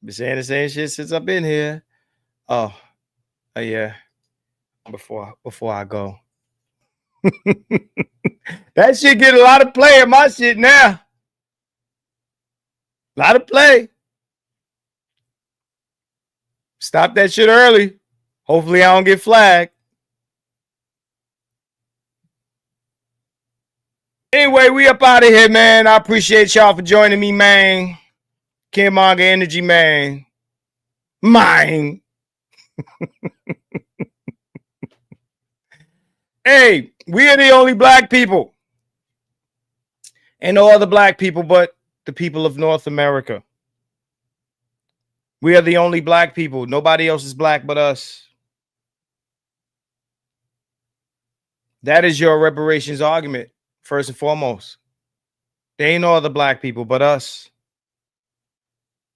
Been saying the same shit since I've been here. Oh yeah. Before I go. That shit get a lot of play in my shit now. A lot of play. Stop that shit early. Hopefully I don't get flagged. Anyway, we up out of here, man. I appreciate y'all for joining me, man. Kilmonger Energy, man. Mine. Hey, we are the only black people. And no other black people but the people of North America. We are the only black people. Nobody else is black but us. That is your reparations argument, first and foremost. There ain't no other black people but us.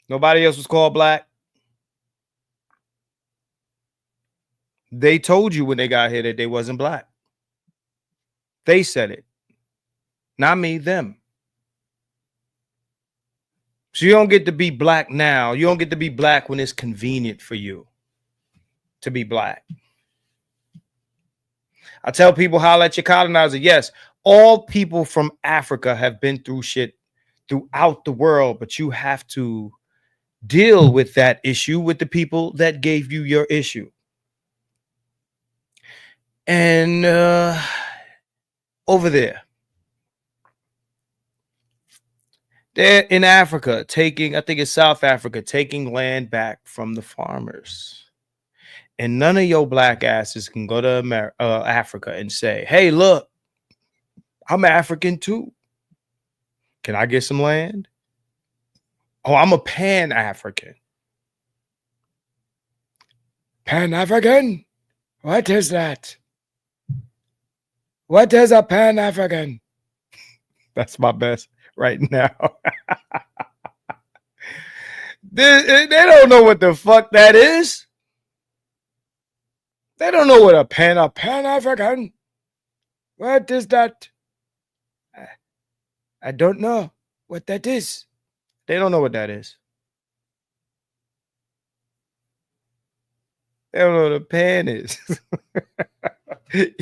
Nobody else was called black. They told you when they got here that they wasn't black. They said it. Not me, them. So you don't get to be black now. You don't get to be black when it's convenient for you to be black. I tell people, holler at your colonizer. Yes, all people from Africa have been through shit throughout the world, but you have to deal with that issue with the people that gave you your issue. And over there, they're in Africa taking, I think it's South Africa, taking land back from the farmers. And none of your black asses can go to Africa and say, hey, look, I'm African too. Can I get some land? Oh, I'm a Pan-African. Pan-African? What is that? What is a Pan-African? That's my best right now. They don't know what the fuck that is. They don't know what a Pan-African. What is that? I don't know what that is. They don't know what that is. They don't know what a pan is.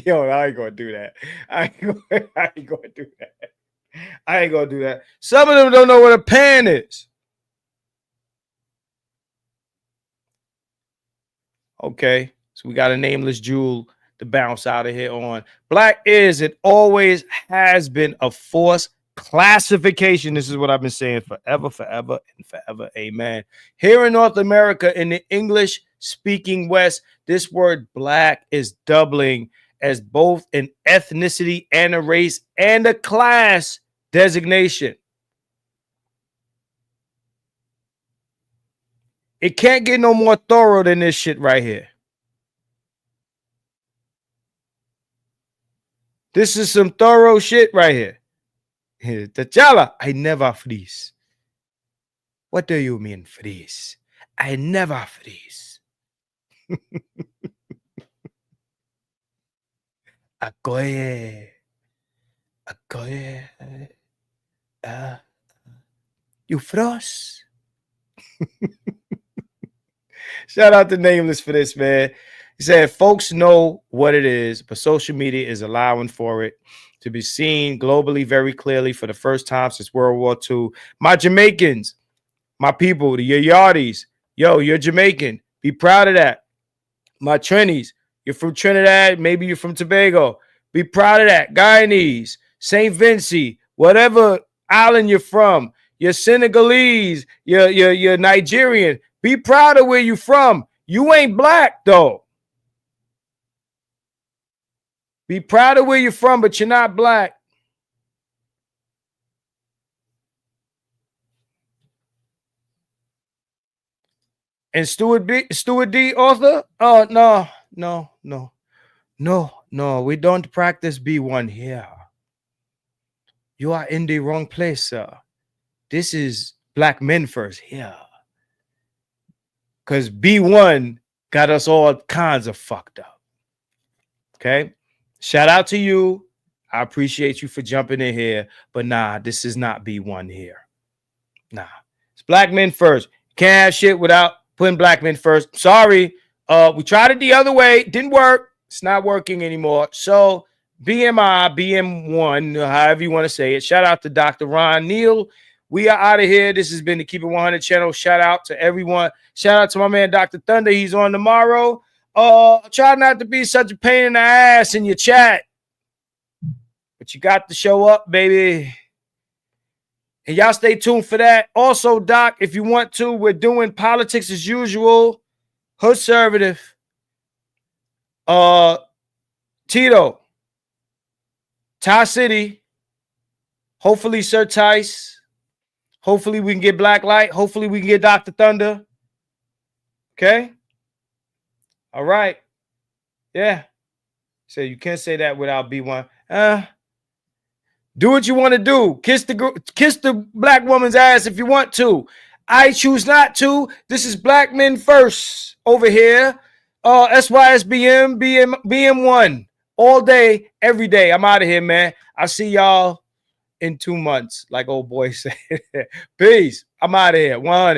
Yo, I ain't gonna do that. I ain't gonna do that. I ain't gonna do that. Some of them don't know what a pan is. Okay, so we got a nameless jewel to bounce out of here on. Black is, it always has been a forced classification. This is what I've been saying forever, forever, and forever. Amen. Here in North America, in the English-speaking West, this word black is doubling as both an ethnicity and a race and a class designation. It can't get no more thorough than this shit right here. This is some thorough shit right here. T'Challa, I never freeze. What do you mean freeze? I never freeze. Akoye. You frost. Shout out to Nameless for this, man. He said, folks know what it is, but social media is allowing for it to be seen globally very clearly for the first time since World War II. My Jamaicans, my people, the Yardis, yo, you're Jamaican. Be proud of that. My Trinis, you're from Trinidad, maybe you're from Tobago. Be proud of that. Guyanese, St. Vincent, whatever island you're from, you're Senegalese, you're Nigerian. Be proud of where you're from. You ain't black, though. Be proud of where you're from, but you're not black. And Stuart D, author? Oh, no. We don't practice B1 here. You are in the wrong place, sir. This is black men first here. Because B1 got us all kinds of fucked up. Okay? Shout out to you. I appreciate you for jumping in here. But nah, this is not B1 here. Nah. It's black men first. Can't have shit without putting black men first. Sorry. We tried it the other way. Didn't work. It's not working anymore. So BMI, BM1, however you want to say it. Shout out to Dr. Ron Neal. We are out of here. This has been the Keep It 100 channel. Shout out to everyone. Shout out to my man, Dr. Thunder. He's on tomorrow. Try not to be such a pain in the ass in your chat. But you got to show up, baby. And y'all stay tuned for that. Also, Doc, if you want to, we're doing politics as usual. Hoodservative. Tito. Ty City. Hopefully, Sir Tice. Hopefully, we can get Black Light. Hopefully, we can get Dr. Thunder. Okay? All right. Yeah. So you can't say that without B1. Do what you want to do. Kiss the black woman's ass if you want to. I choose not to. This is black men first over here. SYSBM, BM1. All day, every day. I'm out of here, man. I'll see y'all in 2 months, like old boy said. Peace. I'm out of here. 100.